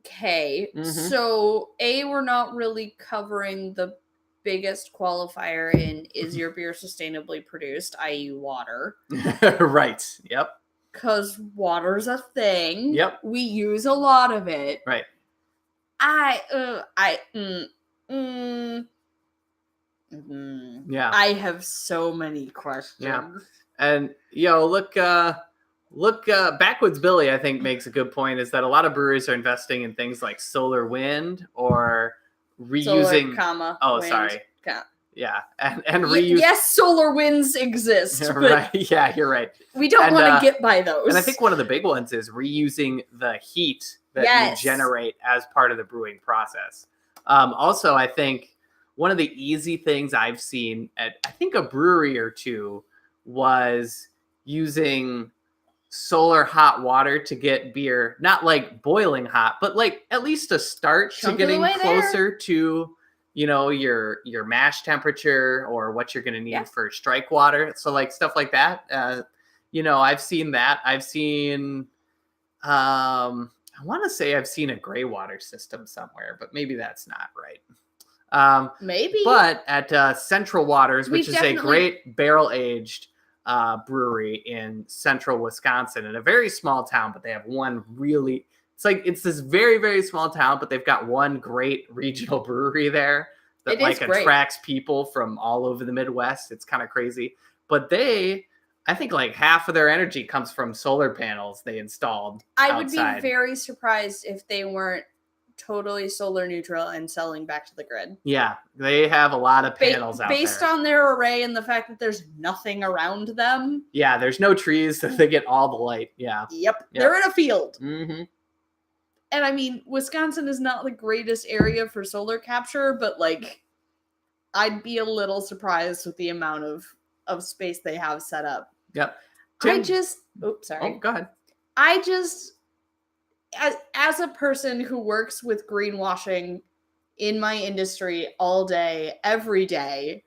Okay, so we're not really covering the biggest qualifier in is your beer sustainably produced, i.e. water. Right, yep. Because water's a thing. Yep. We use a lot of it. Right. Yeah. I have so many questions. Yeah. And look, Backwoods Billy, I think, makes a good point, is that a lot of breweries are investing in things like solar wind or reusing. Wind. Sorry. Yeah, and reuse. Yes, solar winds exist. But right. Yeah, you're right. We don't want to get by those. And I think one of the big ones is reusing the heat that you generate as part of the brewing process. Also, I think one of the easy things I've seen at, I think, a brewery or two was using solar hot water to get beer, not like boiling hot, but like at least a start to getting closer to, your mash temperature or what you're going to need for strike water. So like stuff like that. I've seen that. I've seen, I want to say I've seen a gray water system somewhere, but maybe that's not right. Maybe. But at Central Waters, which is a great barrel-aged brewery in central Wisconsin, in a very small town, but they have one really... It's this very, very small town, but they've got one great regional brewery there that attracts people from all over the Midwest. It's kind of crazy. But they I think like half of their energy comes from solar panels they installed I would be outside. very surprised if they weren't totally solar neutral and selling back to the grid. Yeah, they have a lot of panels out Based there. on their array and the fact that there's nothing around them. Yeah, there's no trees, so they get all the light. Yeah. Yep. They're in a field. Mm-hmm. And I mean, Wisconsin is not the greatest area for solar capture, but like, I'd be a little surprised with the amount of space they have set up. Yep. Oops, sorry. Oh, go ahead. I just, as a person who works with greenwashing in my industry all day, every day,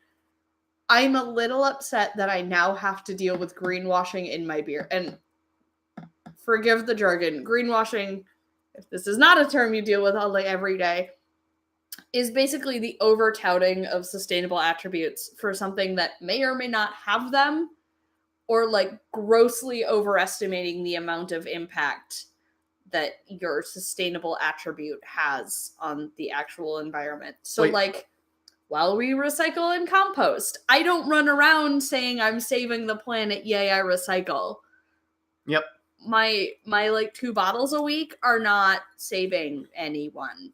I'm a little upset that I now have to deal with greenwashing in my beer. And forgive the jargon, greenwashing, if this is not a term you deal with all day, every day, is basically the over-touting of sustainable attributes for something that may or may not have them, or like grossly overestimating the amount of impact that your sustainable attribute has on the actual environment. So like, while we recycle and compost, I don't run around saying I'm saving the planet, yay, I recycle. Yep. My like 2 bottles a week are not saving anyone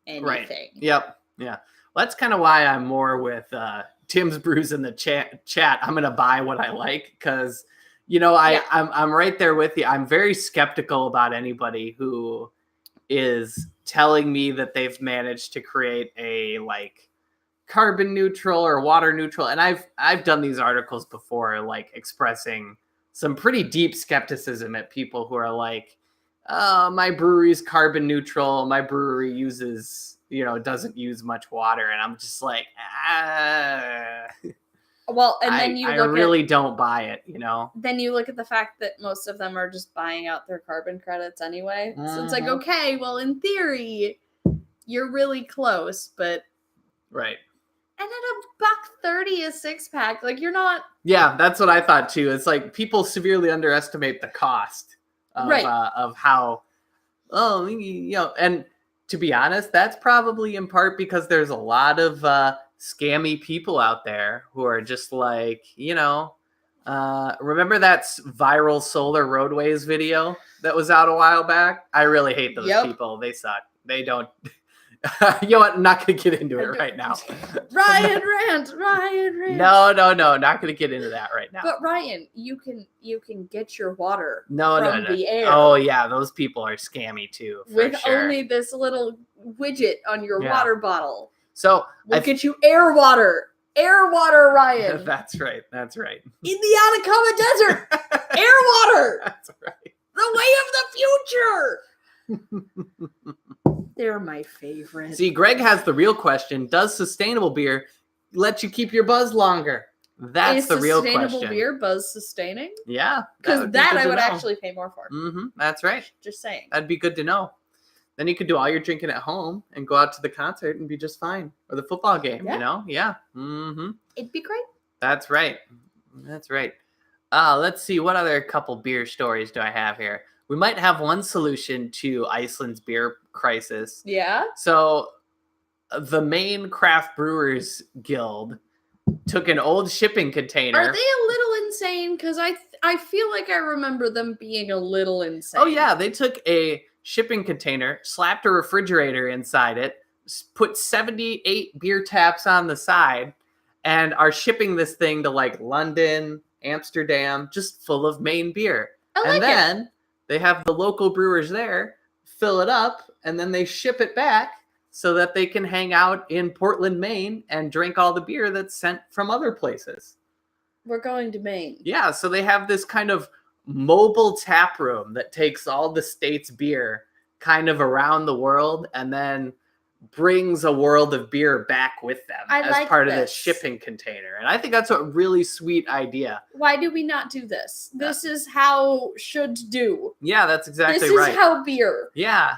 anything. Right. Yep. Yeah. Well, that's kind of why I'm more with Tim's Brews in the chat. I'm gonna buy what I like because, you know, I'm right there with you. I'm very skeptical about anybody who is telling me that they've managed to create a like carbon neutral or water neutral. And I've done these articles before, like expressing some pretty deep skepticism at people who are like, my brewery's carbon neutral. My brewery uses, doesn't use much water. And I'm just like, Well, and then I really don't buy it, Then you look at the fact that most of them are just buying out their carbon credits anyway. So it's like, okay, well, in theory, you're really close, but right. And at $1.30 a 6-pack, like you're not. Yeah, that's what I thought too. It's like people severely underestimate the cost of how. And to be honest, that's probably in part because there's a lot of scammy people out there who are just like, remember that viral solar roadways video that was out a while back? I really hate those people. They suck. They don't. You know what? I'm not going to get into it right now. Ryan rant. No, not going to get into that right now. But Ryan, you can get your water from the air. Oh yeah, those people are scammy too. With only this little widget on your water bottle. So we'll get you air water, Ryan. That's right. In the Atacama Desert, air water. That's right. The way of the future. They're my favorite. See, Greg has the real question. Does sustainable beer let you keep your buzz longer? That's the real question. Is sustainable beer buzz sustaining? Yeah. Because that I would actually pay more for. Mm-hmm. That's right. Just saying. That'd be good to know. Then you could do all your drinking at home and go out to the concert and be just fine. Or the football game, Yeah. Mm-hmm. It'd be great. That's right. Let's see. What other couple beer stories do I have here? We might have one solution to Iceland's beer crisis. Yeah. So the Maine Craft Brewers Guild took an old shipping container. Are they a little insane? Because I feel like I remember them being a little insane. Oh, yeah. They took a shipping container, slapped a refrigerator inside it, put 78 beer taps on the side, and are shipping this thing to like London, Amsterdam, just full of Maine beer. They have the local brewers there fill it up, and then they ship it back so that they can hang out in Portland, Maine, and drink all the beer that's sent from other places. We're going to Maine. Yeah, so they have this kind of mobile tap room that takes all the state's beer kind of around the world and then brings a world of beer back with them as part of this shipping container. And I think that's a really sweet idea. Why do we not do this? This is how should do. Yeah, that's exactly right. This is how beer. Yeah,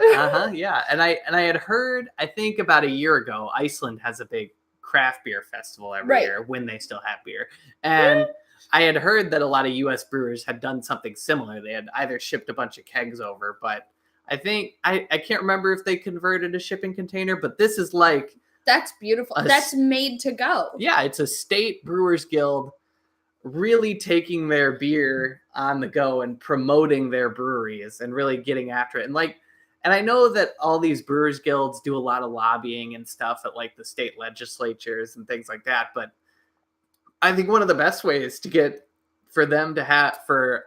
yeah. And I had heard, I think about a year ago, Iceland has a big craft beer festival every year when they still have beer. And I had heard that a lot of U.S. brewers had done something similar. They had either shipped a bunch of kegs over, but I think I can't remember if they converted a shipping container, but this is like that's beautiful. That's made to go. Yeah, it's a state Brewers Guild really taking their beer on the go and promoting their breweries and really getting after it. And I know that all these brewers guilds do a lot of lobbying and stuff at like the state legislatures and things like that. But I think one of the best ways to get for them to have for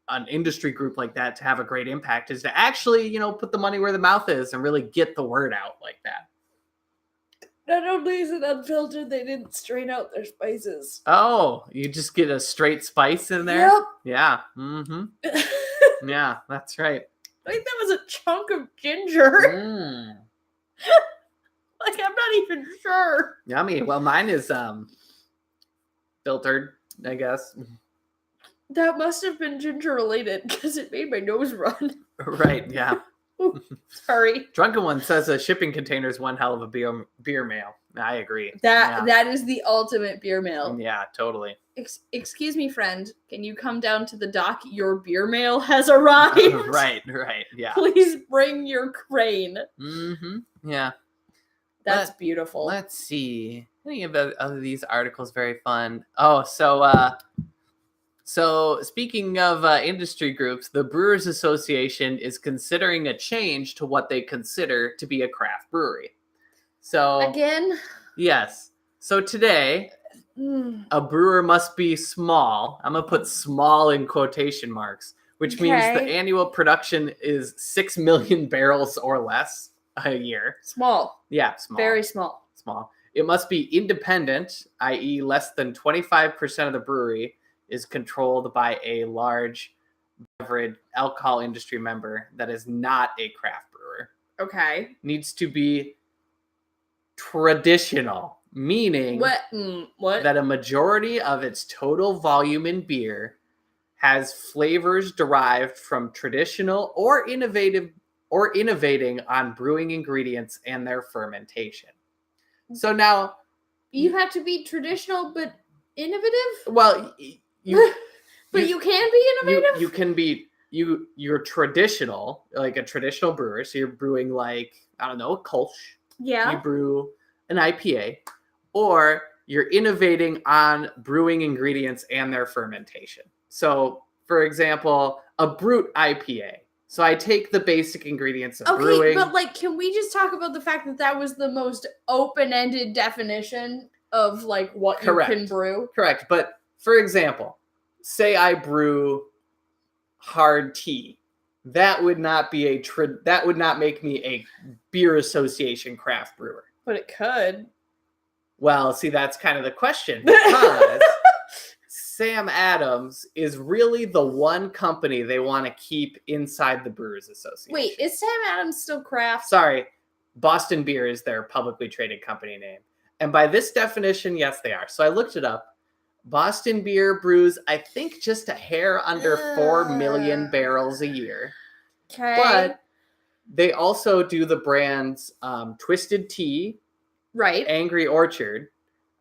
an industry group like that to have a great impact is to actually, put the money where the mouth is and really get the word out like that. Not only is it unfiltered, they didn't strain out their spices. Oh, you just get a straight spice in there? Yep. Yeah. Mm-hmm. Yeah, that's right. I think that was a chunk of ginger. Like, I'm not even sure. Yummy. Well, mine is filtered, I guess. That must have been ginger related because it made my nose run. Right, yeah. Ooh, sorry. Drunken One says a shipping container is one hell of a beer mail. I agree. That is the ultimate beer mail. Yeah, totally. Excuse me, friend. Can you come down to the dock? Your beer mail has arrived. Right, yeah. Please bring your crane. Mm-hmm. Yeah. That's beautiful. Let's see. Any of these articles very fun. Oh, so speaking of industry groups, the Brewers Association is considering a change to what they consider to be a craft brewery. So again? Yes. So today, a brewer must be small. I'm going to put small in quotation marks, which means the annual production is 6 million barrels or less a year. Small. Yeah, small. Very small. Small. It must be independent, i.e. less than 25% of the brewery is controlled by a large beverage alcohol industry member that is not a craft brewer. Okay. Needs to be traditional, meaning what? That a majority of its total volume in beer has flavors derived from traditional or innovating on brewing ingredients and their fermentation. So now you have to be traditional but innovative? Well, you can be innovative? You can be you're traditional, like a traditional brewer. So you're brewing like, I don't know, a Kolsch. Yeah. You brew an IPA, or you're innovating on brewing ingredients and their fermentation. So, for example, a Brut IPA. So I take the basic ingredients of brewing. Okay, but can we just talk about the fact that was the most open-ended definition of what Correct. You can brew? Correct. But for example, say I brew hard tea. That would not be that would not make me a beer association craft brewer. But it could. Well, see, that's kind of the question, because Sam Adams is really the one company they want to keep inside the Brewers Association. Wait, is Sam Adams still craft? Sorry, Boston Beer is their publicly traded company name. And by this definition, yes, they are. So I looked it up. Boston Beer brews, I think, just a hair under 4 million barrels a year. Okay. But they also do the brands Twisted Tea, right? Angry Orchard,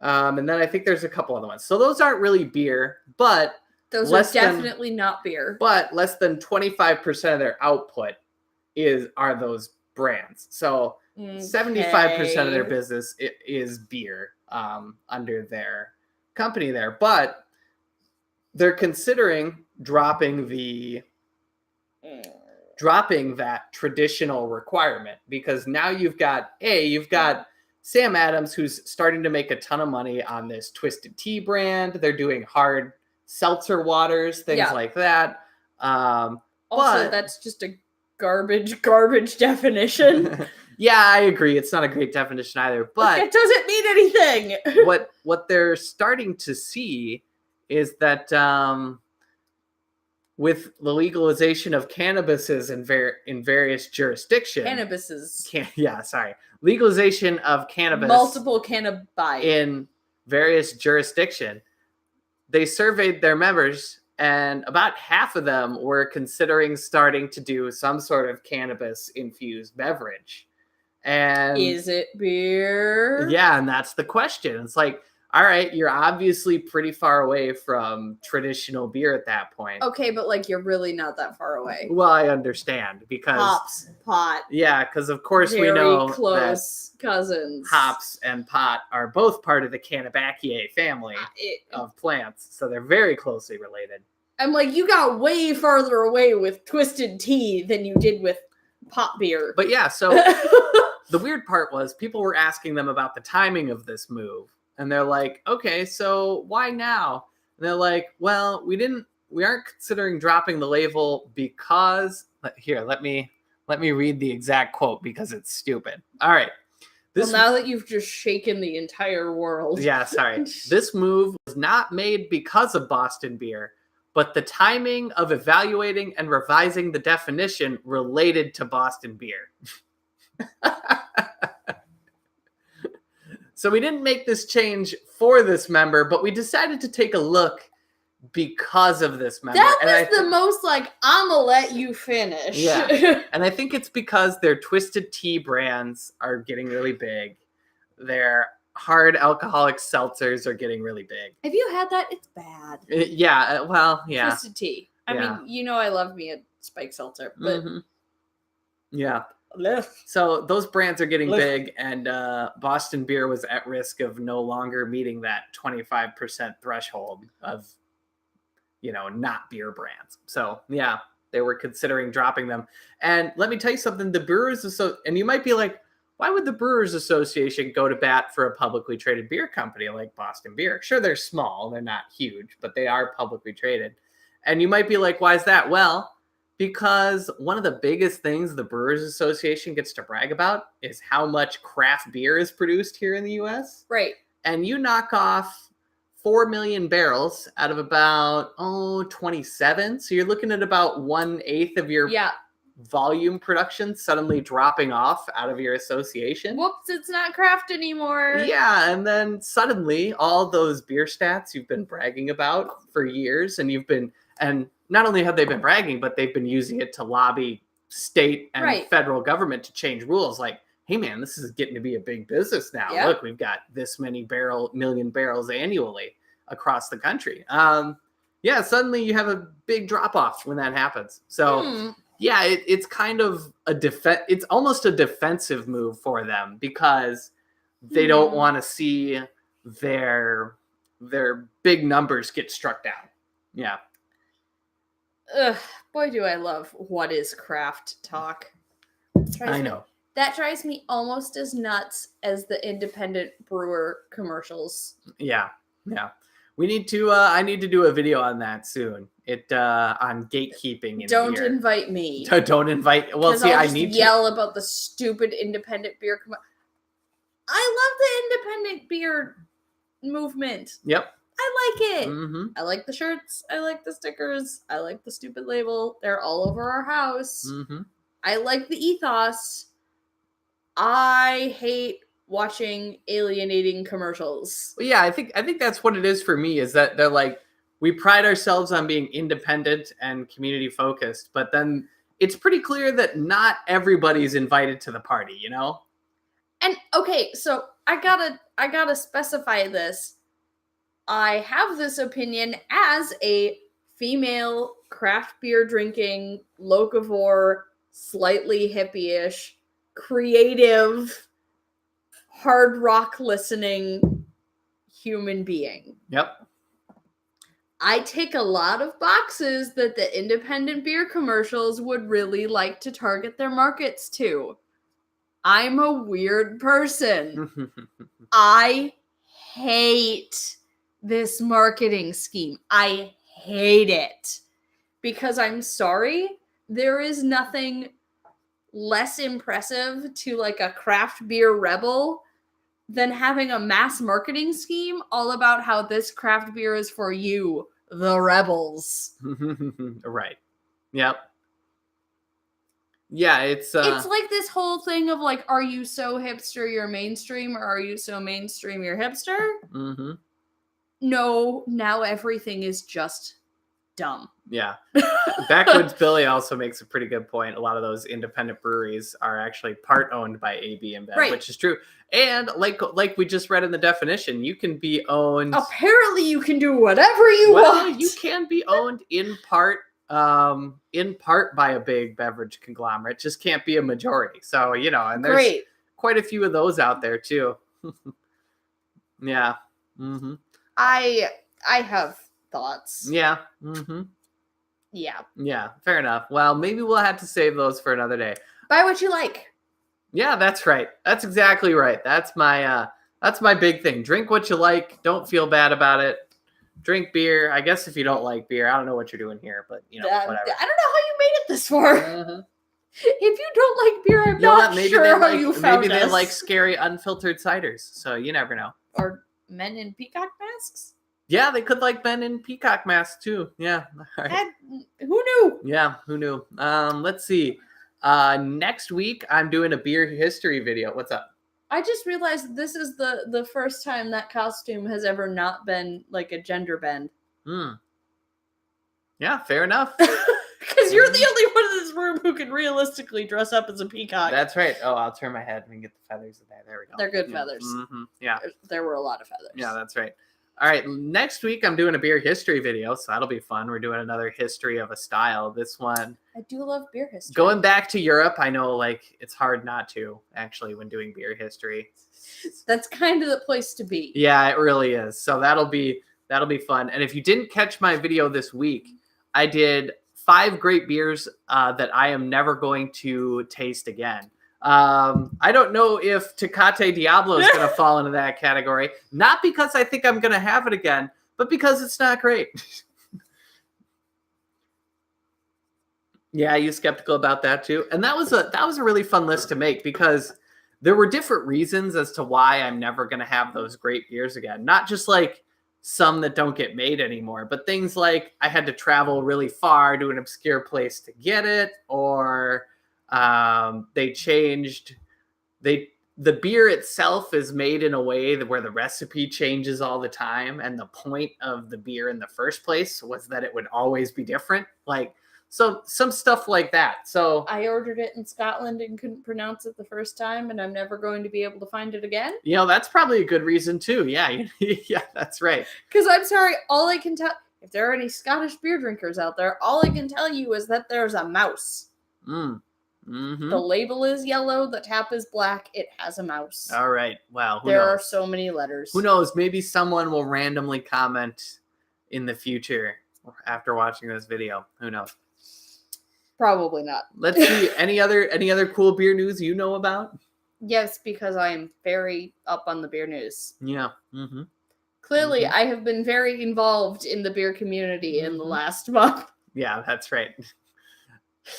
and then I think there's a couple other ones. So those aren't really beer, but those are definitely not beer. But less than 25% of their output are those brands. So 75% of their business is beer under their company there. But they're considering dropping that traditional requirement, because now you've got Sam Adams, who's starting to make a ton of money on this Twisted Tea brand. They're doing hard seltzer waters, things like that. Also, that's just a garbage definition. Yeah, I agree. It's not a great definition either, but it doesn't mean anything. what they're starting to see is that with legalization of cannabises in various jurisdictions. Legalization of cannabis. Multiple cannabis. In various jurisdictions. They surveyed their members, and about half of them were considering starting to do some sort of cannabis-infused beverage. And is it beer? Yeah, and that's the question. It's like, all right, you're obviously pretty far away from traditional beer at that point. Okay, but like you're really not that far away. Well, I understand because Hops, pot. Yeah, because of course Very we know close cousins. hops and pot are both part of the Cannabaceae family of plants, so they're very closely related. I'm like, you got way farther away with Twisted Tea than you did with pot beer. But yeah, so the weird part was people were asking them about the timing of this move. And they're like, okay, so why now? And they're like, well, we aren't considering dropping the label because here, let me read the exact quote because it's stupid. All right. Well, now that you've just shaken the entire world. Yeah, sorry. This move was not made because of Boston beer, but the timing of evaluating and revising the definition related to Boston beer. So we didn't make this change for this member, but we decided to take a look because of this member. That was the most like, I'm gonna let you finish. Yeah. And I think it's because their Twisted Tea brands are getting really big. Their hard alcoholic seltzers are getting really big. Have you had that? It's bad. Yeah, well, yeah. Twisted Tea. I mean, I love me a spike seltzer, but yeah. So those brands are getting big, and Boston beer was at risk of no longer meeting that 25% threshold of, not beer brands. So yeah, they were considering dropping them. And let me tell you something, and you might be like, why would the Brewers Association go to bat for a publicly traded beer company like Boston Beer? Sure, they're small, they're not huge, but they are publicly traded. And you might be like, why is that? Well, because one of the biggest things the Brewers Association gets to brag about is how much craft beer is produced here in the U.S. Right. And you knock off 4 million barrels out of about, 27. So you're looking at about 1/8 of your volume production suddenly dropping off out of your association. Whoops, it's not craft anymore. Yeah, and then suddenly all those beer stats you've been bragging about for years, and not only have they been bragging, but they've been using it to lobby state and federal government to change rules. Like, hey man, this is getting to be a big business now. Yeah. Look, we've got this many million barrels annually across the country. Suddenly you have a big drop off when that happens. So it's kind of it's almost a defensive move for them because they don't want to see their big numbers get struck down. Yeah. Ugh, boy, do I love what is craft talk. I know. That drives me almost as nuts as the independent brewer commercials. Yeah. We need to. I need to do a video on that soon. On gatekeeping. Don't invite me. Don't invite. Well, see, I need to yell about the stupid independent beer. I love the independent beer movement. Yep. I like it. Mm-hmm. I like the shirts. I like the stickers. I like the stupid label. They're all over our house. Mm-hmm. I like the ethos. I hate watching alienating commercials. Well, yeah, I think that's what it is for me, is that they're like, we pride ourselves on being independent and community focused, but then it's pretty clear that not everybody's invited to the party, And okay, so I gotta specify this. I have this opinion as a female craft beer drinking, locavore, slightly hippie-ish, creative, hard rock listening human being. Yep. I tick a lot of boxes that the independent beer commercials would really like to target their markets to. I'm a weird person. I hate this marketing scheme. I hate it. Because I'm sorry, there is nothing less impressive to like a craft beer rebel than having a mass marketing scheme all about how this craft beer is for you, the rebels. Right. Yep. Yeah, it's like this whole thing of like, are you so hipster you're mainstream, or are you so mainstream you're hipster? Mm-hmm. No, now everything is just dumb. Yeah. Backwoods Billy also makes a pretty good point. A lot of those independent breweries are actually part owned by AB InBev, Right. which is true. And like we just read in the definition, you can be owned. Apparently, you can do whatever you want. You can be owned in part by a big beverage conglomerate. Just can't be a majority. So and there's Great. quite a few of those out there too. Yeah. Mm-hmm. I have thoughts. Yeah. Mm-hmm. Yeah. Yeah. Fair enough. Well, maybe we'll have to save those for another day. Buy what you like. Yeah, that's right. That's exactly right. That's my big thing. Drink what you like. Don't feel bad about it. Drink beer. I guess if you don't like beer, I don't know what you're doing here, but whatever. I don't know how you made it this far. Mm-hmm. If you don't like beer, I'm You know not what? Maybe sure they how like, you found maybe they us. like scary unfiltered ciders. So you never know. Or men in peacock masks. Yeah, they could like men in peacock masks too. Yeah. All right. Who knew? Yeah, who knew? Let's see. Next week I'm doing a beer history video. What's up? I just realized this is the first time that costume has ever not been like a gender bend. Yeah, fair enough. Because you're the only one in this room who can realistically dress up as a peacock. That's right. Oh, I'll turn my head and get the feathers in there. There we go. They're good feathers. Mm-hmm. Yeah. There were a lot of feathers. Yeah, that's right. All right, next week I'm doing a beer history video, so that'll be fun. We're doing another history of a style. This one, I do love beer history. going back to Europe. I know, it's hard not to actually when doing beer history. That's kind of the place to be. Yeah, it really is. So that'll be fun. And if you didn't catch my video this week, I did 5 great beers that I am never going to taste again. I don't know if Tecate Diablo is going to fall into that category. Not because I think I'm going to have it again, but because it's not great. Yeah, are you skeptical about that too? And that was a really fun list to make because there were different reasons as to why I'm never going to have those great beers again. Not just like some that don't get made anymore, but things like I had to travel really far to an obscure place to get it, or they changed the beer itself is made in a way where the recipe changes all the time, and the point of the beer in the first place was that it would always be different, so some stuff like that. So I ordered it in Scotland and couldn't pronounce it the first time, and I'm never going to be able to find it again. That's probably a good reason too. Yeah. Yeah, that's right. Because I'm sorry, all I can tell, if there are any Scottish beer drinkers out there, all I can tell you is that there's a mouse. Mm-hmm. The label is yellow, the tap is black, it has a mouse. All right. Wow. There are so many letters. Who knows? Maybe someone will randomly comment in the future after watching this video. Who knows? Probably not. Let's see. Any other cool beer news you know about? Yes, because I am very up on the beer news. Yeah. Mm-hmm. Clearly, I have been very involved in the beer community in the last month. Yeah, that's right.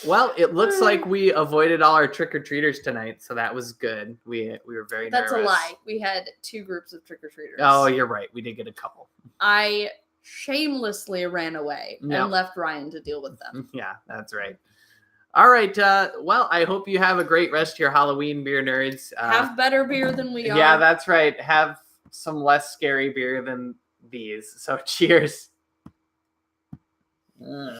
Well, it looks like we avoided all our trick-or-treaters tonight, so that was good. We were very nervous. That's a lie. We had 2 groups of trick-or-treaters. Oh, you're right. We did get a couple. I shamelessly ran away Yep. and left Ryan to deal with them. Yeah, that's right. All right. Well, I hope you have a great rest of your Halloween, beer nerds. Have better beer than we are. Yeah, that's right. Have some less scary beer than these. So cheers.